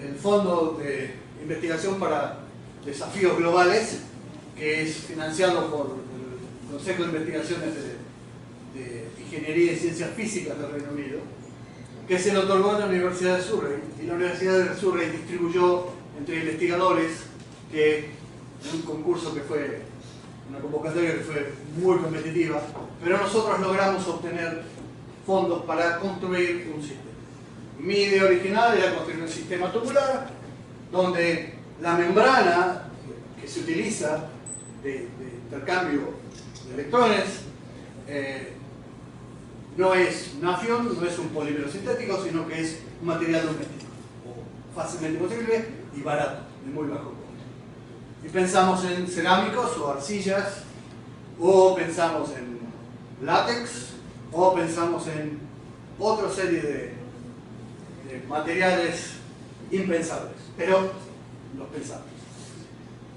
el Fondo de Investigación para Desafíos Globales, que es financiado por el Consejo de Investigaciones de Ingeniería y Ciencias Físicas del Reino Unido, que se le otorgó a la Universidad de Surrey, y la Universidad de Surrey distribuyó entre investigadores que en un concurso que fue una convocatoria que fue muy competitiva, pero nosotros logramos obtener fondos para construir un sistema. Mi idea original era construir un sistema tubular donde la membrana que se utiliza de intercambio de electrones no es un afión, no es un polímero sintético, sino que es un material doméstico, o fácilmente posible y barato, de muy bajo costo. Y pensamos en cerámicos o arcillas, o pensamos en látex, o pensamos en otra serie de materiales impensables, pero los pensamos.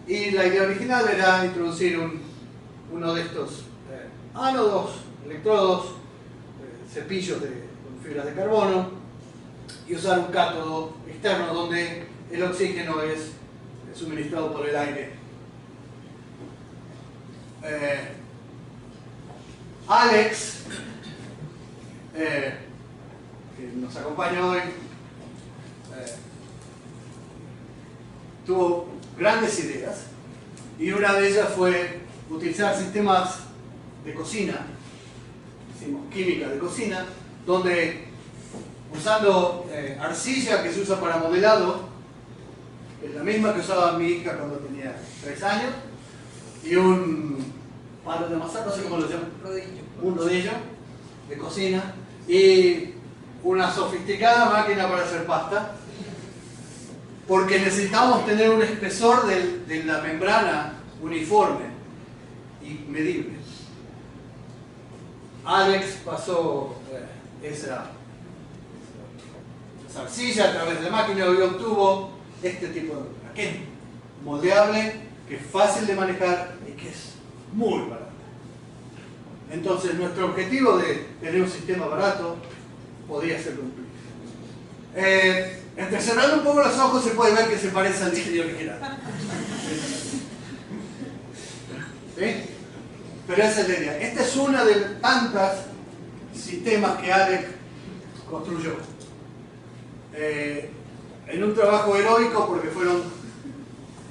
Y la idea original era introducir uno de estos ánodos, electrodos, cepillos con fibras de carbono, y usar un cátodo externo donde el oxígeno es suministrado por el aire. Alex, que nos acompaña hoy, tuvo grandes ideas, y una de ellas fue utilizar sistemas de cocina, química de cocina, donde usando arcilla que se usa para modelado, es la misma que usaba mi hija cuando tenía 3 años, y un palo de amasar, no sé cómo lo llaman, un rodillo de cocina, y una sofisticada máquina para hacer pasta, porque necesitamos tener un espesor de la membrana uniforme y medible. Alex pasó esa arcilla a través de la máquina y obtuvo este tipo de membrana, que es moldeable, que es fácil de manejar y que es muy barato. Entonces nuestro objetivo de tener un sistema barato podía ser cumplido. Entre cerrando un poco los ojos se puede ver que se parece al diseño original. ¿Sí? Pero esa es la idea. Esta es una de tantas sistemas que Alex construyó. En un trabajo heroico, porque fueron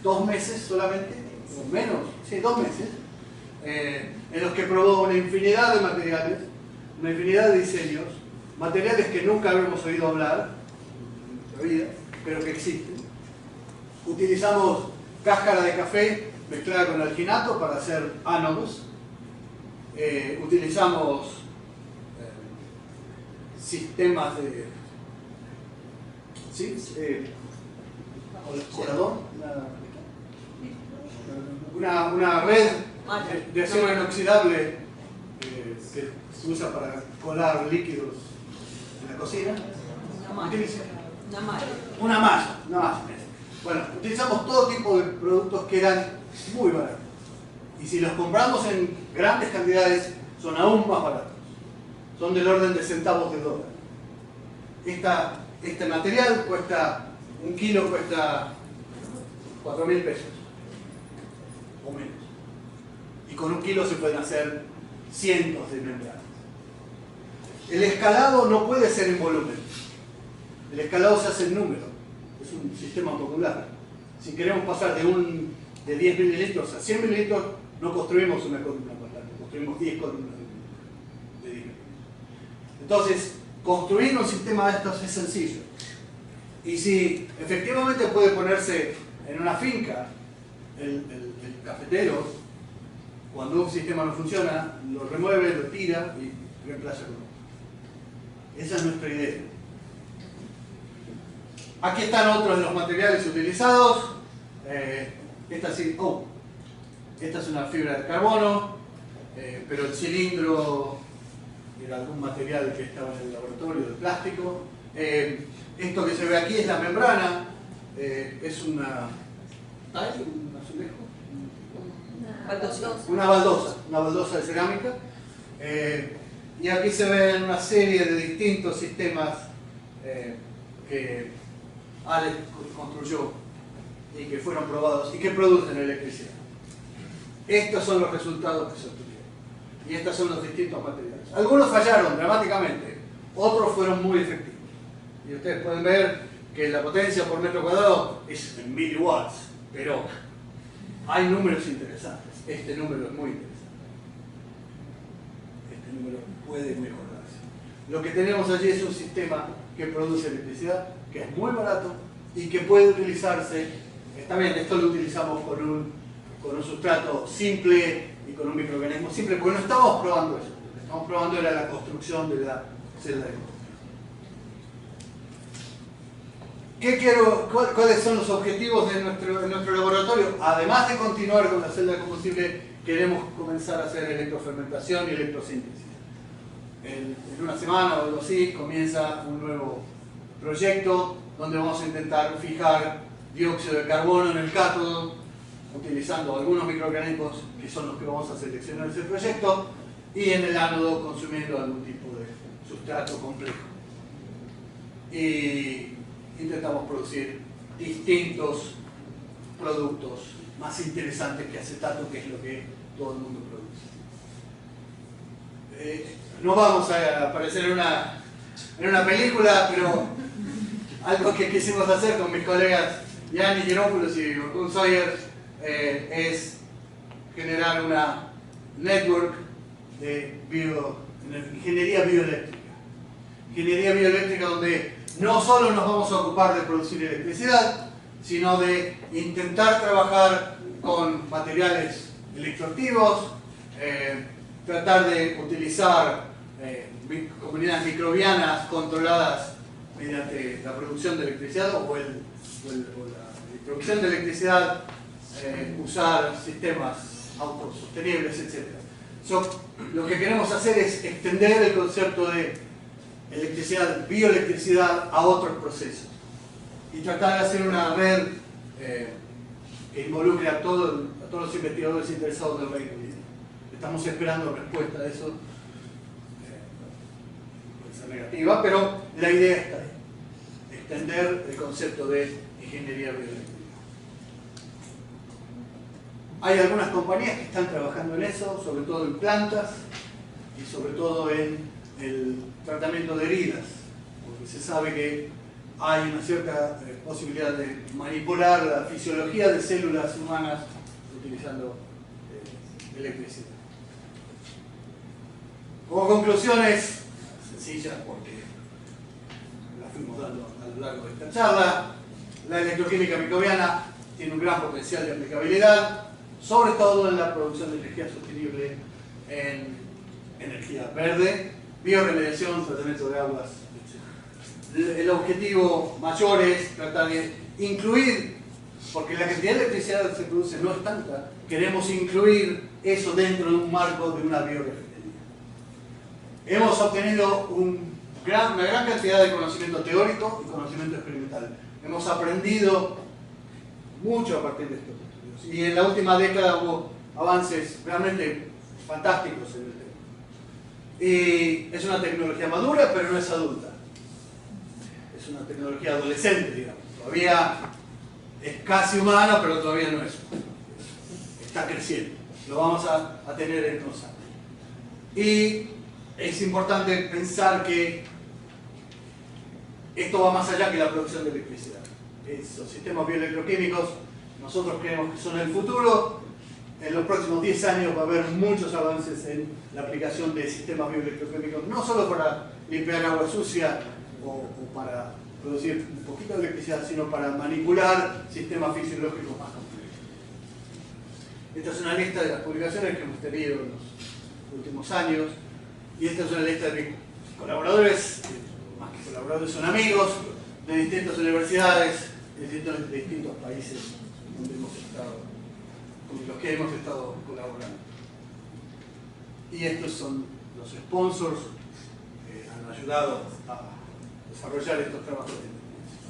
2 meses solamente, o menos, sí, 2 meses, en los que probó una infinidad de materiales, una infinidad de diseños, materiales que nunca habíamos oído hablar en nuestra vida, pero que existen. Utilizamos cáscara de café mezclada con alginato para hacer ánodos. Utilizamos sistemas de colador, una red de acero inoxidable que se usa para colar líquidos en la cocina. Una malla. Bueno, utilizamos todo tipo de productos que eran muy baratos. Y si los compramos en grandes cantidades, son aún más baratos. Son del orden de centavos de dólar. Este material cuesta, 1 kilo cuesta 4.000 pesos. O menos. Y con 1 kilo se pueden hacer cientos de membranas. El escalado no puede ser en volumen. El escalado se hace en número. Es un sistema modular. Si queremos pasar de 10 mililitros a 100 mililitros, no construimos una columna parlante, construimos 10 columnas de 10 mililitros. Entonces, construir un sistema de estos es sencillo. Y si efectivamente puede ponerse en una finca, el cafetero, cuando un sistema no funciona, lo remueve, lo tira y reemplaza con otro. Esa es nuestra idea. Aquí están otros de los materiales utilizados. Esta es una fibra de carbono, pero el cilindro era algún material que estaba en el laboratorio de plástico. Esto que se ve aquí es la membrana, es un azulejo, una baldosa de cerámica. Y aquí se ven una serie de distintos sistemas que Alex construyó y que fueron probados y que producen electricidad. Estos son los resultados que se obtuvieron. Y estos son los distintos materiales. Algunos fallaron dramáticamente, otros fueron muy efectivos. Y ustedes pueden ver que la potencia por metro cuadrado es en miliwatts, pero hay números interesantes. Este número es muy interesante. Este número puede mejorarse. Lo que tenemos allí es un sistema que produce electricidad, que es muy barato y que puede utilizarse. También esto lo utilizamos con un sustrato simple y con un microorganismo simple, porque no estamos probando eso. Lo que estamos probando era la construcción de la celda de combustible. ¿Cuáles son los objetivos de nuestro laboratorio? Además de continuar con la celda de combustible, queremos comenzar a hacer electrofermentación y electrosíntesis. En una semana o algo así comienza un nuevo proyecto donde vamos a intentar fijar dióxido de carbono en el cátodo, utilizando algunos microorganismos que son los que vamos a seleccionar en ese proyecto, y en el ánodo consumiendo algún tipo de sustrato complejo. Y intentamos producir distintos productos más interesantes que acetato, que es lo que todo el mundo produce. No vamos a aparecer en una película, pero algo que quisimos hacer con mis colegas Yannis Geropoulos y Orkun Sawyer es generar una network de ingeniería bioeléctrica. Ingeniería bioeléctrica donde no solo nos vamos a ocupar de producir electricidad, sino de intentar trabajar con materiales electroactivos, tratar de utilizar comunidades microbianas controladas mediante la producción de electricidad o la producción de electricidad, usar sistemas autosostenibles, etc. Lo que queremos hacer es extender el concepto de electricidad, bioelectricidad a otros procesos y tratar de hacer una red que involucre a todos los investigadores interesados del Reino Unido. Estamos esperando respuesta a eso. Puede ser negativa, pero la idea está ahí. Extender el concepto de ingeniería bioeléctrica. Hay algunas compañías que están trabajando en eso, sobre todo en plantas y sobre todo en el tratamiento de heridas, porque se sabe que hay una cierta posibilidad de manipular la fisiología de células humanas utilizando electricidad. Como conclusiones sencillas, porque las fuimos dando a lo largo de esta charla, la electroquímica microbiana tiene un gran potencial de aplicabilidad, sobre todo en la producción de energía sostenible en energía verde, bioremediación, tratamiento de aguas, etc. El objetivo mayor es tratar de incluir, porque la cantidad de electricidad que se produce no es tanta, queremos incluir eso dentro de un marco de una biorefinería. Hemos obtenido una gran cantidad de conocimiento teórico y conocimiento experimental. Hemos aprendido mucho a partir de estos estudios. Y en la última década hubo avances realmente fantásticos en el tema. Y es una tecnología madura, pero no es adulta. Es una tecnología adolescente, digamos. Todavía es casi humana, pero todavía no es. Está creciendo. Lo vamos a tener en unos años. Y es importante pensar que esto va más allá que la producción de electricidad. Esos sistemas bioelectroquímicos nosotros creemos que son el futuro. En los próximos 10 años va a haber muchos avances en la aplicación de sistemas bioelectroquímicos, no solo para limpiar agua sucia o para producir un poquito de electricidad, sino para manipular sistemas fisiológicos más complejos. Esta es una lista de las publicaciones que hemos tenido en los últimos años, y esta es una lista de mis colaboradores, más que colaboradores son amigos, de distintas universidades, de distintos países donde hemos estado, con los que hemos estado colaborando. Y estos son los sponsors que han ayudado a desarrollar estos trabajos de investigación.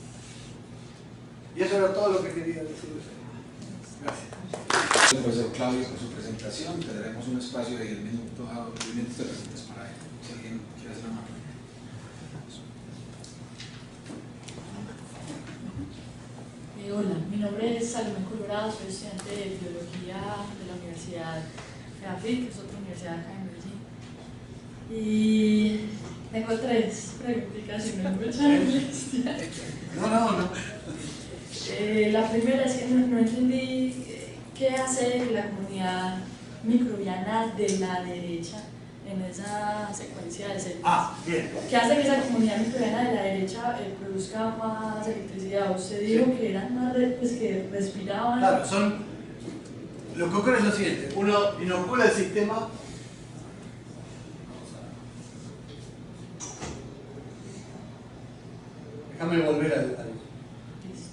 Y eso era todo lo que quería decirles. Gracias. El profesor Claudio por su presentación. Tendremos un espacio de 10 minutos de preguntas para él. Si alguien quiere hacer una pregunta. Hola, mi nombre es Salomé Colorado, soy estudiante de Biología de la Universidad FEAFIT, que es otra universidad acá en Medellín. Y tengo 3 preguntitas y no mucha molestia. No. La primera es que no entendí qué hace la comunidad microbiana de la derecha en esa secuencia de células. Bien. ¿Qué hace que esa comunidad microbiana de la derecha produzca más electricidad? Usted dijo que eran más pues, que respiraban. Claro, lo que ocurre es lo siguiente: uno inocula el sistema. Déjame volver al Listo.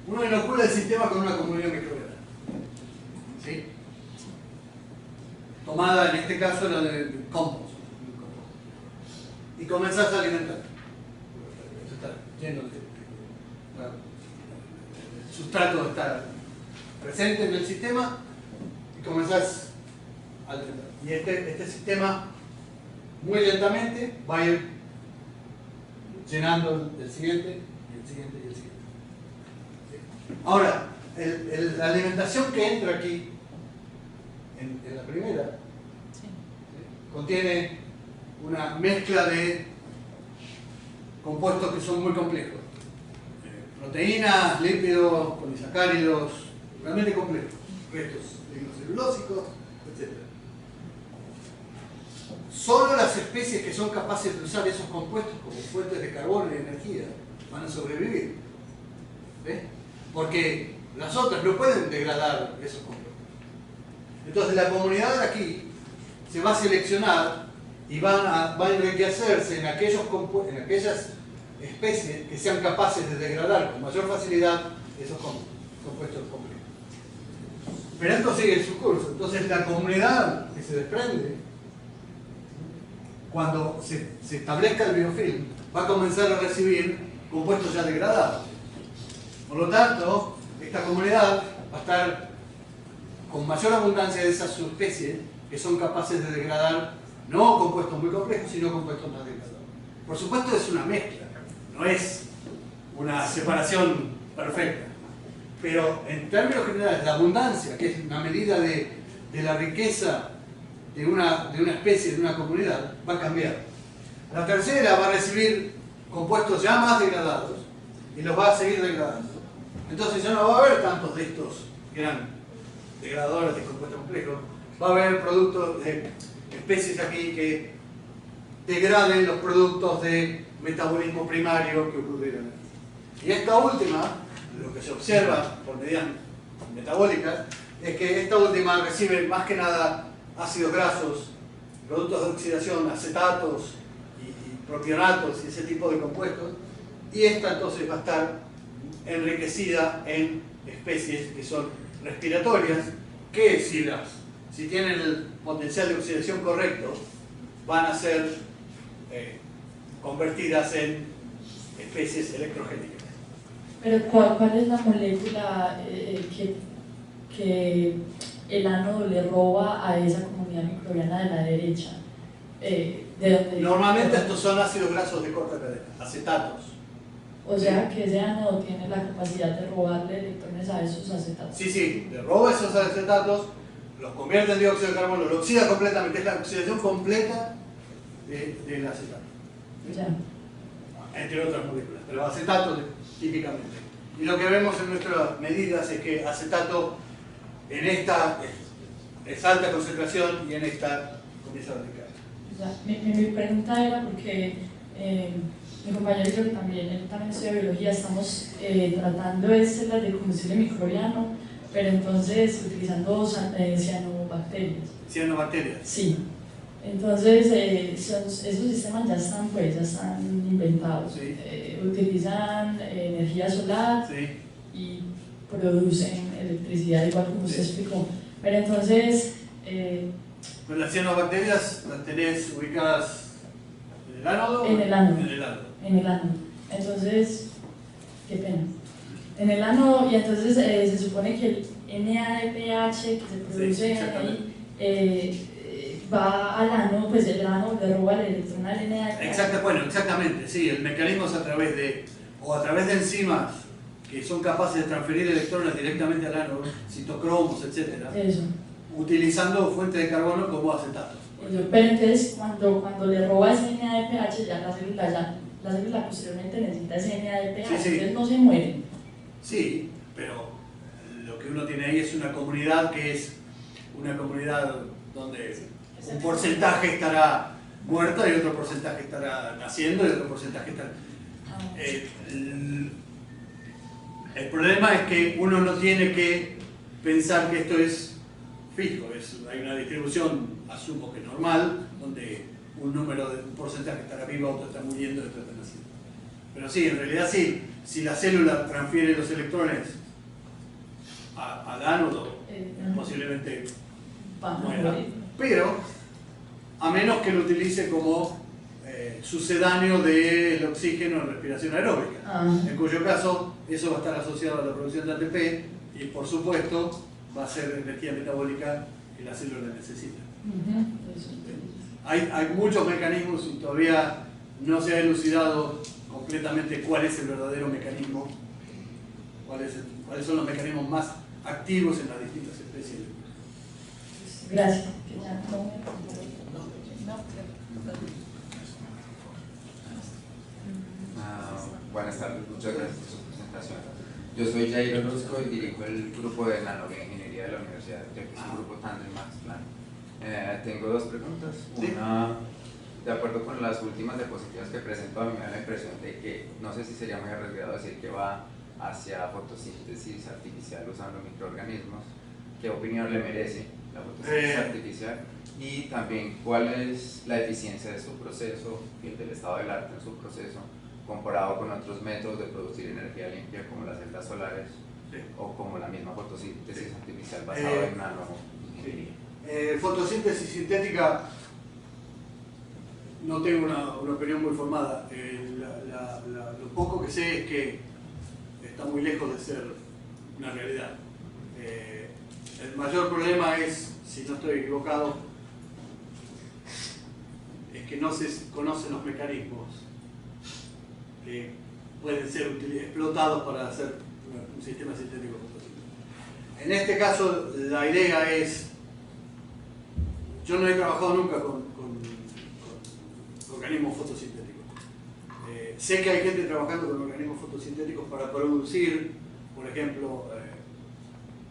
Uno inocula el sistema con una comunidad microbiana. ¿Sí? Tomada en este caso la del compost. Y comenzás a alimentar. Eso está lleno de. El sustrato está presente en el sistema y comenzás a alimentar. Y este sistema muy lentamente va a ir llenando el siguiente y el siguiente y el siguiente. Ahora, la alimentación que entra aquí, en la primera, Sí. contiene una mezcla de compuestos que son muy complejos. Proteínas, lípidos, polisacáridos, realmente complejos. Restos lignocelulósicos, etc. Solo las especies que son capaces de usar esos compuestos como fuentes de carbono y energía van a sobrevivir. ¿Ves? Porque las otras no pueden degradar esos compuestos. Entonces la comunidad de aquí se va a seleccionar y va a enriquecerse en aquellas especies que sean capaces de degradar con mayor facilidad esos compuestos complejos. Pero esto sigue su curso. Entonces la comunidad que se desprende, cuando se establezca el biofilm, va a comenzar a recibir compuestos ya degradados. Por lo tanto, esta comunidad va a estar con mayor abundancia de esas subespecies que son capaces de degradar no compuestos muy complejos, sino compuestos más degradados. Por supuesto, es una mezcla, no es una separación perfecta. Pero en términos generales, la abundancia, que es una medida de la riqueza de una especie, de una comunidad, va a cambiar. La tercera va a recibir compuestos ya más degradados y los va a seguir degradando. Entonces ya no va a haber tantos de estos que eran degradadores de compuestos complejos. Va a haber productos de especies aquí que degraden los productos de metabolismo primario que ocurrieron aquí. Y esta última, lo que se observa por medidas metabólicas, es que esta última recibe más que nada ácidos grasos, productos de oxidación, acetatos y propionatos y ese tipo de compuestos, y esta entonces va a estar enriquecida en especies que son respiratorias, que si tienen el potencial de oxidación correcto, van a ser convertidas en especies electrogénicas. Pero ¿cuál es la molécula que el ánodo le roba a esa comunidad microbiana de la derecha? ¿De dónde? Normalmente estos son ácidos grasos de corta cadena, acetatos. O sea que ese ánodo tiene la capacidad de robarle electrones a esos acetatos. Sí, le roba esos acetatos, los convierte en dióxido de carbono, lo oxida completamente, es la oxidación completa del acetato. Ya. Entre otras moléculas, pero acetato típicamente. Y lo que vemos en nuestras medidas es que acetato en esta es alta concentración y en esta comienza a decaer. Mi pregunta era porque mi compañero y yo también, él también estudia biología, estamos tratando células de combustible microbiano, pero entonces utilizando cianobacterias. Cianobacterias. Sí. Entonces esos sistemas ya están inventados. Sí. Utilizan energía solar, Sí. y producen electricidad igual como usted Sí. explicó. Pero entonces Pues las cianobacterias las tenés ubicadas en el ánodo. En el ánodo. En el ánodo. en el ánodo. Entonces, qué pena. En el ánodo, y entonces se supone que el NADPH que se produce ahí va al ánodo, pues el ánodo le roba el electrón al NADPH. Bueno, exactamente, sí, el mecanismo es a través de enzimas que son capaces de transferir electrones directamente al ánodo, citocromos, etc. Eso. Utilizando fuente de carbono como acetato. Pero entonces cuando le roba ese NADPH, ya la célula posteriormente necesita ese NADPH, entonces no se muere. Sí, pero lo que uno tiene ahí es una comunidad que es una comunidad donde un porcentaje estará muerto y otro porcentaje estará naciendo y otro porcentaje estará... El problema es que uno no tiene que pensar que esto es fijo, hay una distribución, asumo que normal, donde un porcentaje estará vivo, otro está muriendo y otro está naciendo. Pero sí, en realidad sí, si la célula transfiere los electrones al ánodo, posiblemente muera. Pero, a menos que lo utilice como sucedáneo del oxígeno en respiración aeróbica, en cuyo caso eso va a estar asociado a la producción de ATP y por supuesto va a ser energía metabólica que la célula necesita. Hay muchos mecanismos y todavía no se ha elucidado completamente cuál es el verdadero mecanismo, cuáles son los mecanismos más activos en las distintas especies. Gracias. Buenas tardes, muchas gracias por su presentación. Yo soy Jair Orozco y dirijo el grupo de nanobioingeniería de la Universidad de Antioquia, es un grupo Tandem Max Plan. Tengo dos preguntas. Una, de acuerdo con las últimas diapositivas que presentó, a mí me da la impresión de que, no sé si sería muy arriesgado decir que va hacia fotosíntesis artificial usando microorganismos. ¿Qué opinión le merece la fotosíntesis artificial? Y también, ¿cuál es la eficiencia de su proceso y del estado del arte en su proceso comparado con otros métodos de producir energía limpia como las celdas solares o como la misma fotosíntesis artificial basada en nanoingeniería? Fotosíntesis sintética, no tengo una opinión muy formada. Lo poco que sé es que está muy lejos de ser una realidad. El mayor problema es, si no estoy equivocado, es que no se conocen los mecanismos que pueden ser explotados para hacer un sistema sintético fotosíntesis. En este caso, la idea es, yo no he trabajado nunca con organismos fotosintéticos. Sé que hay gente trabajando con organismos fotosintéticos para producir, por ejemplo,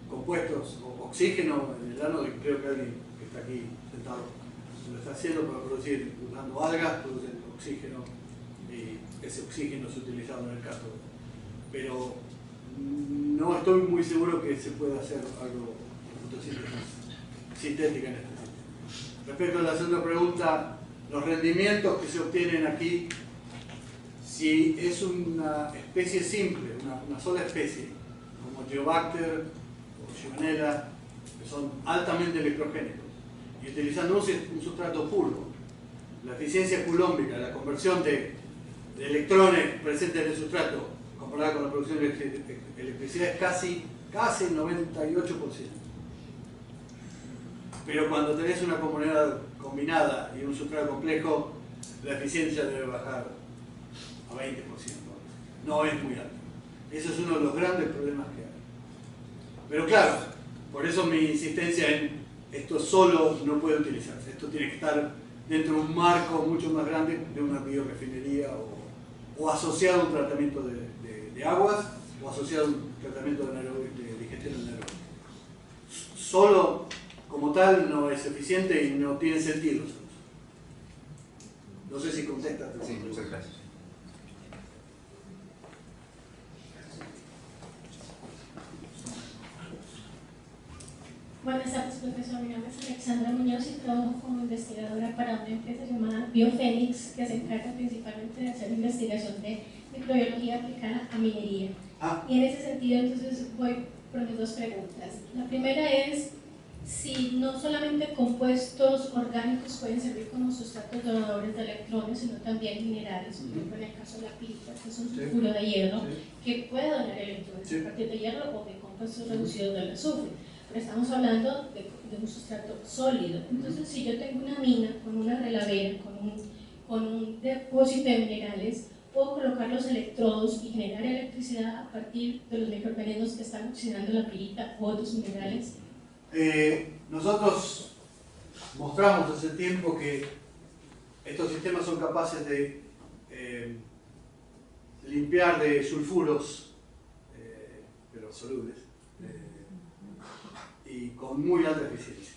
compuestos o oxígeno en el ánodo, y creo que alguien que está aquí sentado lo está haciendo para producir, usando algas, producen oxígeno, y ese oxígeno es utilizado en el cátodo. Pero no estoy muy seguro que se pueda hacer algo de fotosíntesis sintética en este sitio. Respecto a la segunda pregunta, los rendimientos que se obtienen aquí, si es una especie simple, una sola especie, como Geobacter o Shionella, que son altamente electrogénicos, y utilizando un sustrato puro, la eficiencia coulombica, la conversión de electrones presentes en el sustrato comparada con la producción de electricidad es casi 98%. Pero cuando tenés una comunidad combinada y un sustrato complejo, la eficiencia debe bajar a 20%. No es muy alta. Eso es uno de los grandes problemas que hay. Pero claro, por eso mi insistencia en esto solo no puede utilizarse. Esto tiene que estar dentro de un marco mucho más grande de una biorefinería o asociado a un tratamiento de aguas o asociado a un tratamiento de digestión anaeróbica. Solo como tal no es eficiente y no tiene sentido. No sé si contesta. Sí, muchas gracias. Buenas tardes, profesor. Mi nombre es Alexandra Muñoz y trabajo como investigadora para una empresa llamada Biofénix, que se encarga principalmente de hacer investigación de microbiología aplicada a minería. Y en ese sentido, entonces, voy por mis dos preguntas. La primera es si no solamente compuestos orgánicos pueden servir como sustratos donadores de electrones, sino también minerales, por ejemplo en el caso de la pita, que es un sulfuro de hierro, que puede donar electrones a partir de hierro o de compuestos reducidos del azufre. Pero estamos hablando de un sustrato sólido. Entonces, si yo tengo una mina con una relavera, con un depósito de minerales, puedo colocar los electrodos y generar electricidad a partir de los microorganismos que están oxidando la pirita o otros minerales. Nosotros mostramos hace tiempo que estos sistemas son capaces de limpiar de sulfuros, pero solubles, y con muy alta eficiencia.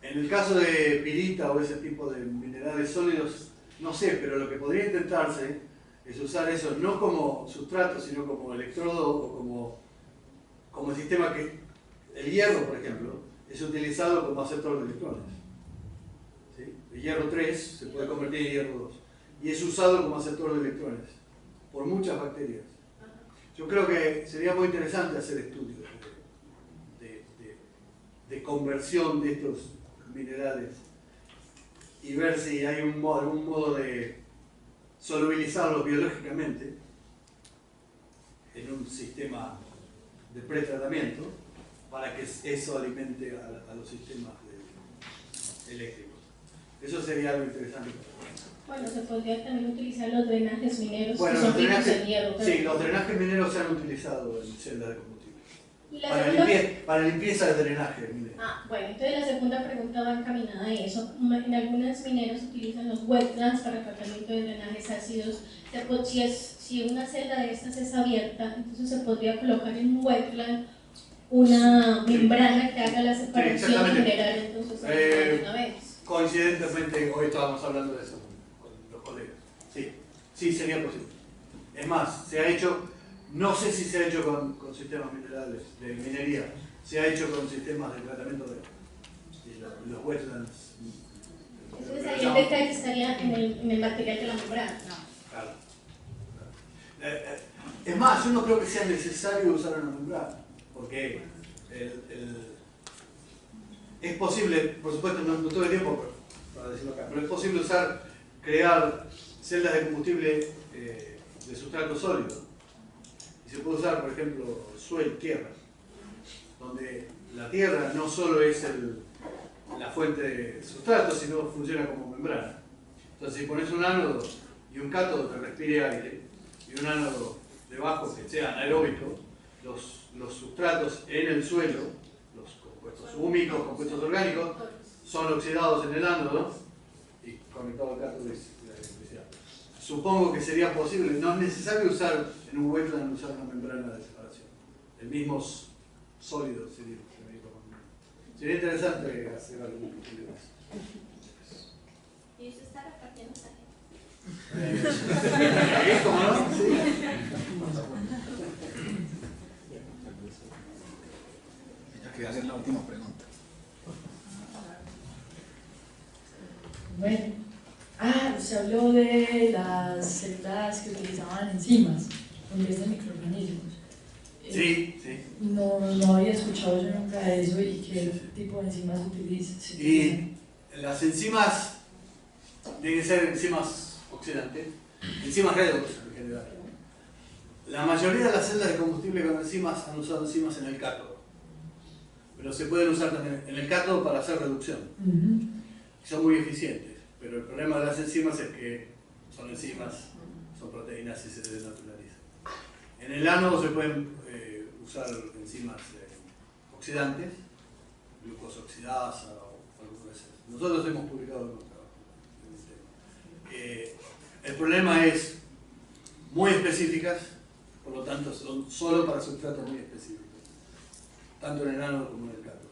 En el caso de pirita o ese tipo de minerales sólidos, no sé, pero lo que podría intentarse es usar eso no como sustrato, sino como electrodo o como sistema que el hierro, por ejemplo, es utilizado como aceptor de electrones. ¿Sí? El hierro 3 se puede convertir en hierro 2 y es usado como aceptor de electrones por muchas bacterias. Yo creo que sería muy interesante hacer estudios de conversión de estos minerales y ver si hay algún modo de solubilizarlos biológicamente en un sistema de pretratamiento para que eso alimente a los sistemas eléctricos. Eso sería algo interesante. Bueno, se podría también utilizar los drenajes mineros, bueno, que son ricos en hierro. Sí, los drenajes mineros se han utilizado en celdas de combustible. ¿Y la para limpieza de drenaje minero. Bueno, entonces la segunda pregunta va encaminada a eso. En algunas mineras utilizan los wetlands para tratamiento de drenajes ácidos. Si una celda de estas es abierta, entonces se podría colocar en un wetland una membrana que haga la separación y generar entonces una vez. Coincidentemente, hoy estábamos hablando de eso con los colegas. Sí, sería posible. Es más, se ha hecho, no sé si se ha hecho con sistemas minerales de minería, se ha hecho con sistemas de tratamiento de los wetlands. Entonces ahí el detalle estaría en el material de la membrana. Claro. Es más, yo no creo que sea necesario usar una membrana, porque es posible, por supuesto no todo el tiempo para decirlo acá, pero es posible crear celdas de combustible de sustrato sólido. Y se puede usar, por ejemplo, tierra, donde la tierra no solo es la fuente de sustrato, sino funciona como membrana. Entonces, si pones un ánodo y un cátodo que respire aire, y un ánodo debajo que sea anaeróbico, los sustratos en el suelo, los compuestos húmicos, compuestos orgánicos, son oxidados en el ánodo y conectados al cátodo de electricidad. Supongo que sería posible, no es necesario usar en un wetland una membrana de separación. El mismo sólido sería. Sería interesante hacer algo posible. Y eso está repartiendo sangre. ¿Cómo no? Sí. Ella quería hacer la última pregunta. Bueno, usted habló de las celdas que utilizaban enzimas, en vez de microorganismos. Sí. No había escuchado yo nunca de eso y qué tipo de enzimas se utilizan. Y las enzimas tienen que ser enzimas oxidantes, enzimas redox en general. La mayoría de las celdas de combustible con enzimas han usado enzimas en el cátodo, pero se pueden usar también en el cátodo para hacer reducción. Son muy eficientes, pero el problema de las enzimas es que son enzimas, son proteínas y se desnaturalizan. En el ánodo se pueden usar enzimas oxidantes, glucosa oxidasa o algo de eso. Nosotros hemos publicado algunos trabajos en el tema. El problema es muy específicas, por lo tanto son solo para sustratos muy específicos, tanto en el ánodo como en el cátodo.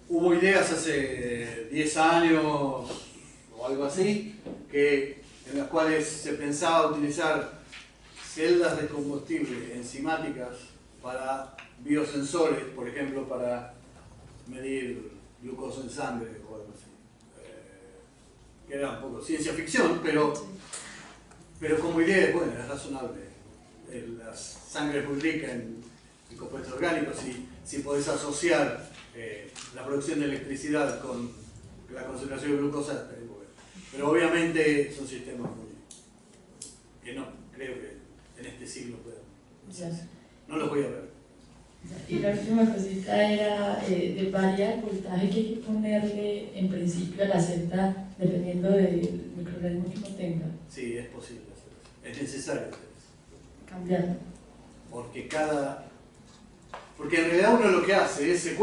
Hubo ideas hace 10 años o algo así, en las cuales se pensaba utilizar celdas de combustible enzimáticas para biosensores, por ejemplo, para medir glucosa en sangre o algo así. Que era un poco ciencia ficción, pero como idea, bueno, es razonable. La sangre es muy rica en compuestos orgánicos y si podés asociar la producción de electricidad con la concentración de glucosa, pero Pero obviamente son sistemas que no creo que en este siglo puedan. No los voy a ver. Y la última cosita era de variar el voltaje que hay que ponerle en principio a la celda dependiendo del microorganismo que uno tenga. Sí, es posible hacer eso. Es necesario hacer eso. Cambiarlo. Porque en realidad uno lo que hace es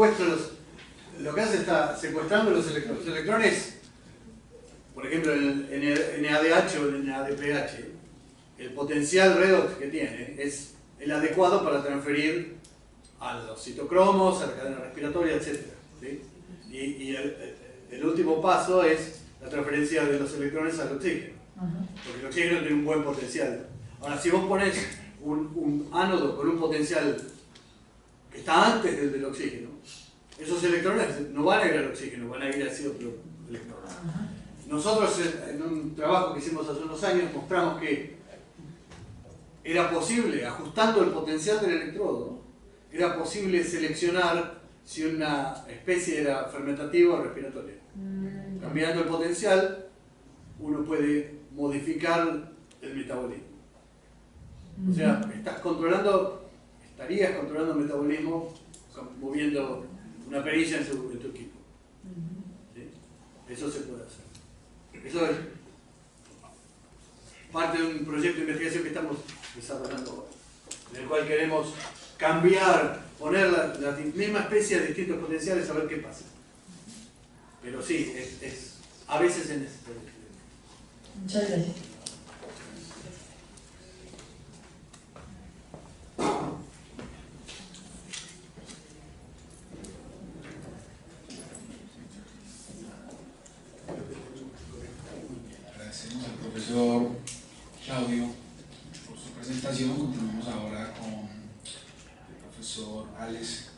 lo que hace está secuestrando los electrones. Los electrones, por ejemplo, en el NADH o el NADPH, el potencial redox que tiene es el adecuado para transferir a los citocromos, a la cadena respiratoria, etc. ¿Sí? Y el último paso es la transferencia de los electrones al oxígeno. Porque el oxígeno tiene un buen potencial. Ahora, si vos pones un ánodo con un potencial que está antes del oxígeno, esos electrones no van a ir al oxígeno, van a ir hacia otro electrón. Nosotros en un trabajo que hicimos hace unos años mostramos que era posible, ajustando el potencial del electrodo, era posible seleccionar si una especie era fermentativa o respiratoria. Cambiando el potencial, uno puede modificar el metabolismo. O sea, estarías controlando el metabolismo moviendo una perilla en tu equipo. ¿Sí? Eso se puede hacer. Eso es parte de un proyecto de investigación que estamos desarrollando ahora, en el cual queremos poner la misma especie de distintos potenciales a ver qué pasa. Pero sí, a veces es necesario. Muchas gracias. Agradecemos al profesor Claudio por su presentación. Continuamos ahora con el profesor Alex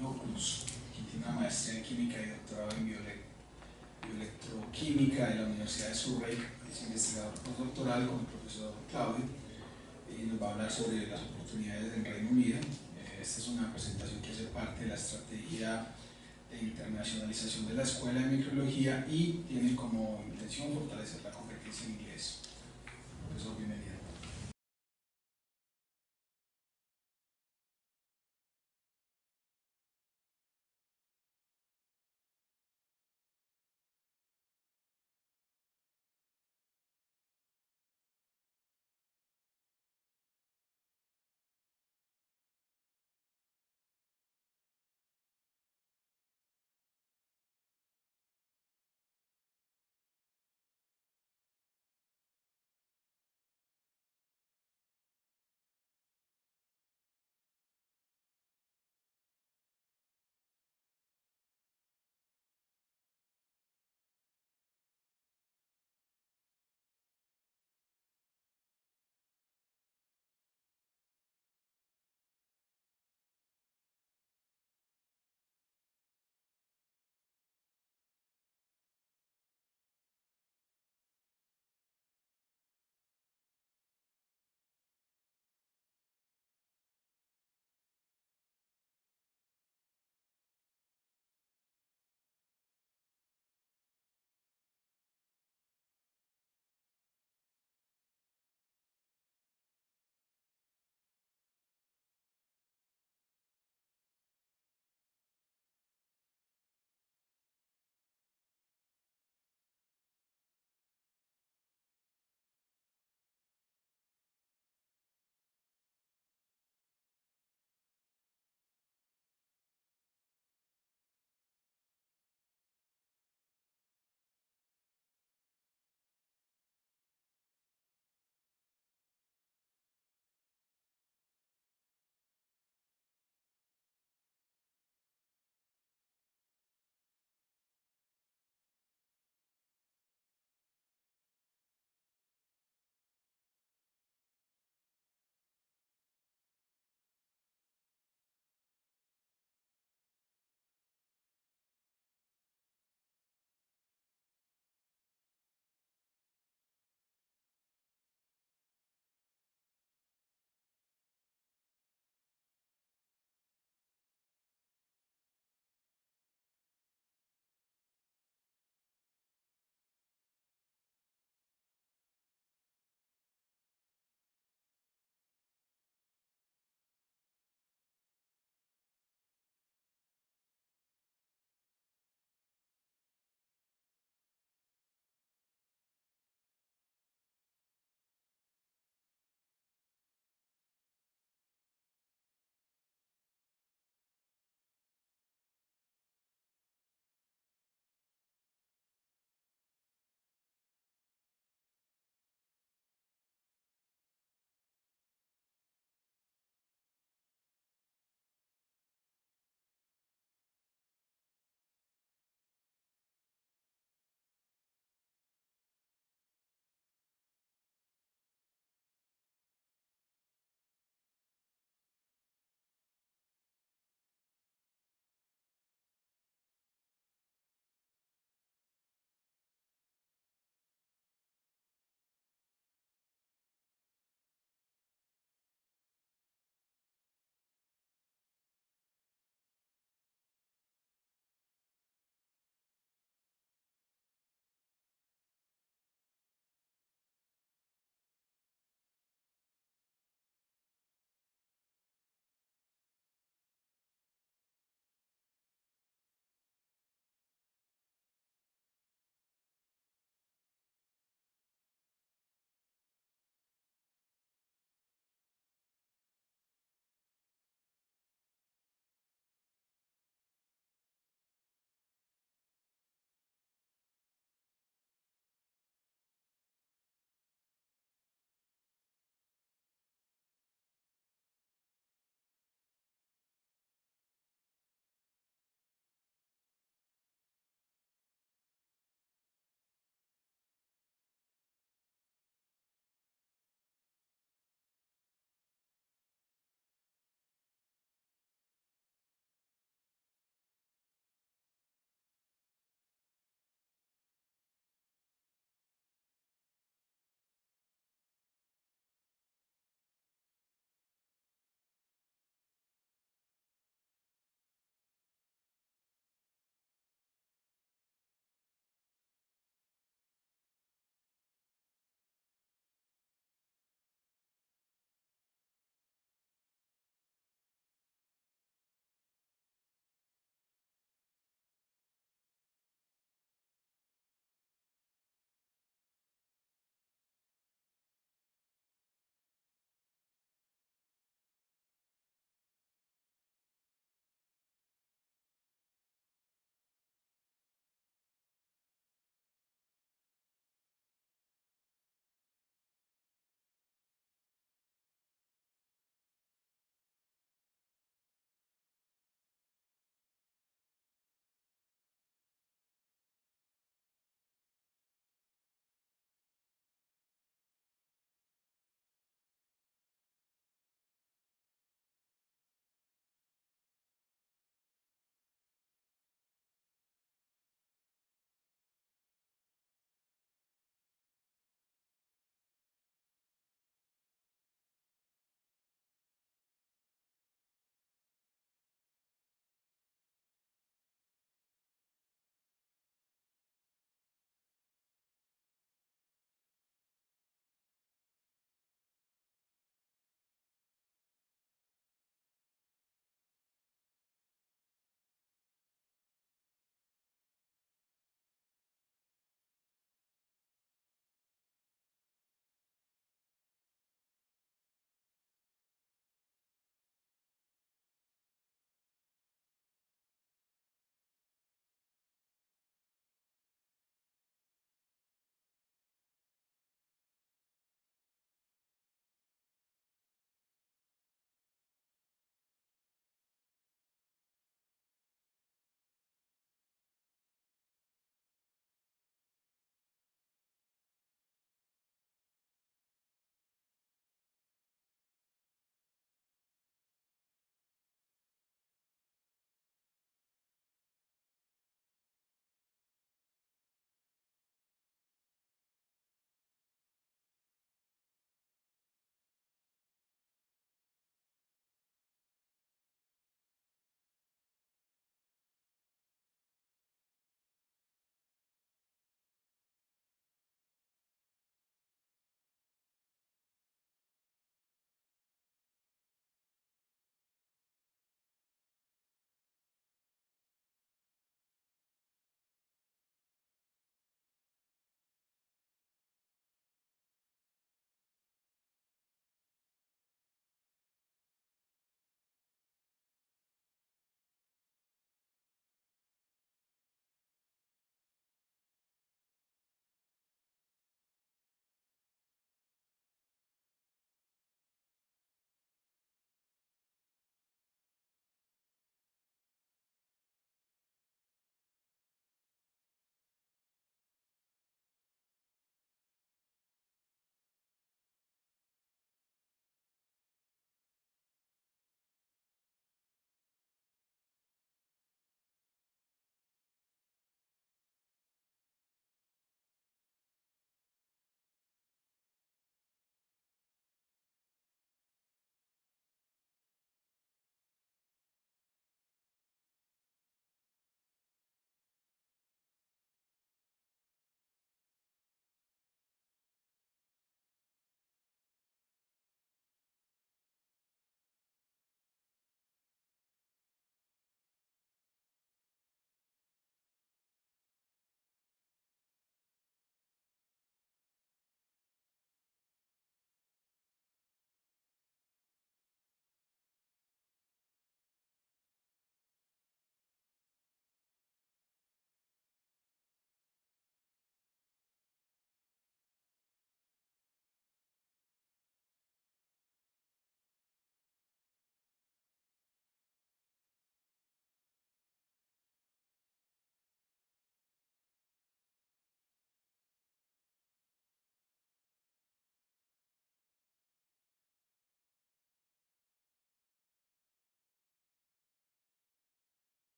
Nóculos, quien tiene una maestría en química y doctorado en bioelectroquímica de la Universidad de Surrey. Es investigador postdoctoral con el profesor Claudio y nos va a hablar sobre las oportunidades en Reino Unido. Esta es una presentación que hace parte de la estrategia de internacionalización de la Escuela de Microbiología y tiene como intención fortalecer la competencia en inglés. Profesor, bienvenido.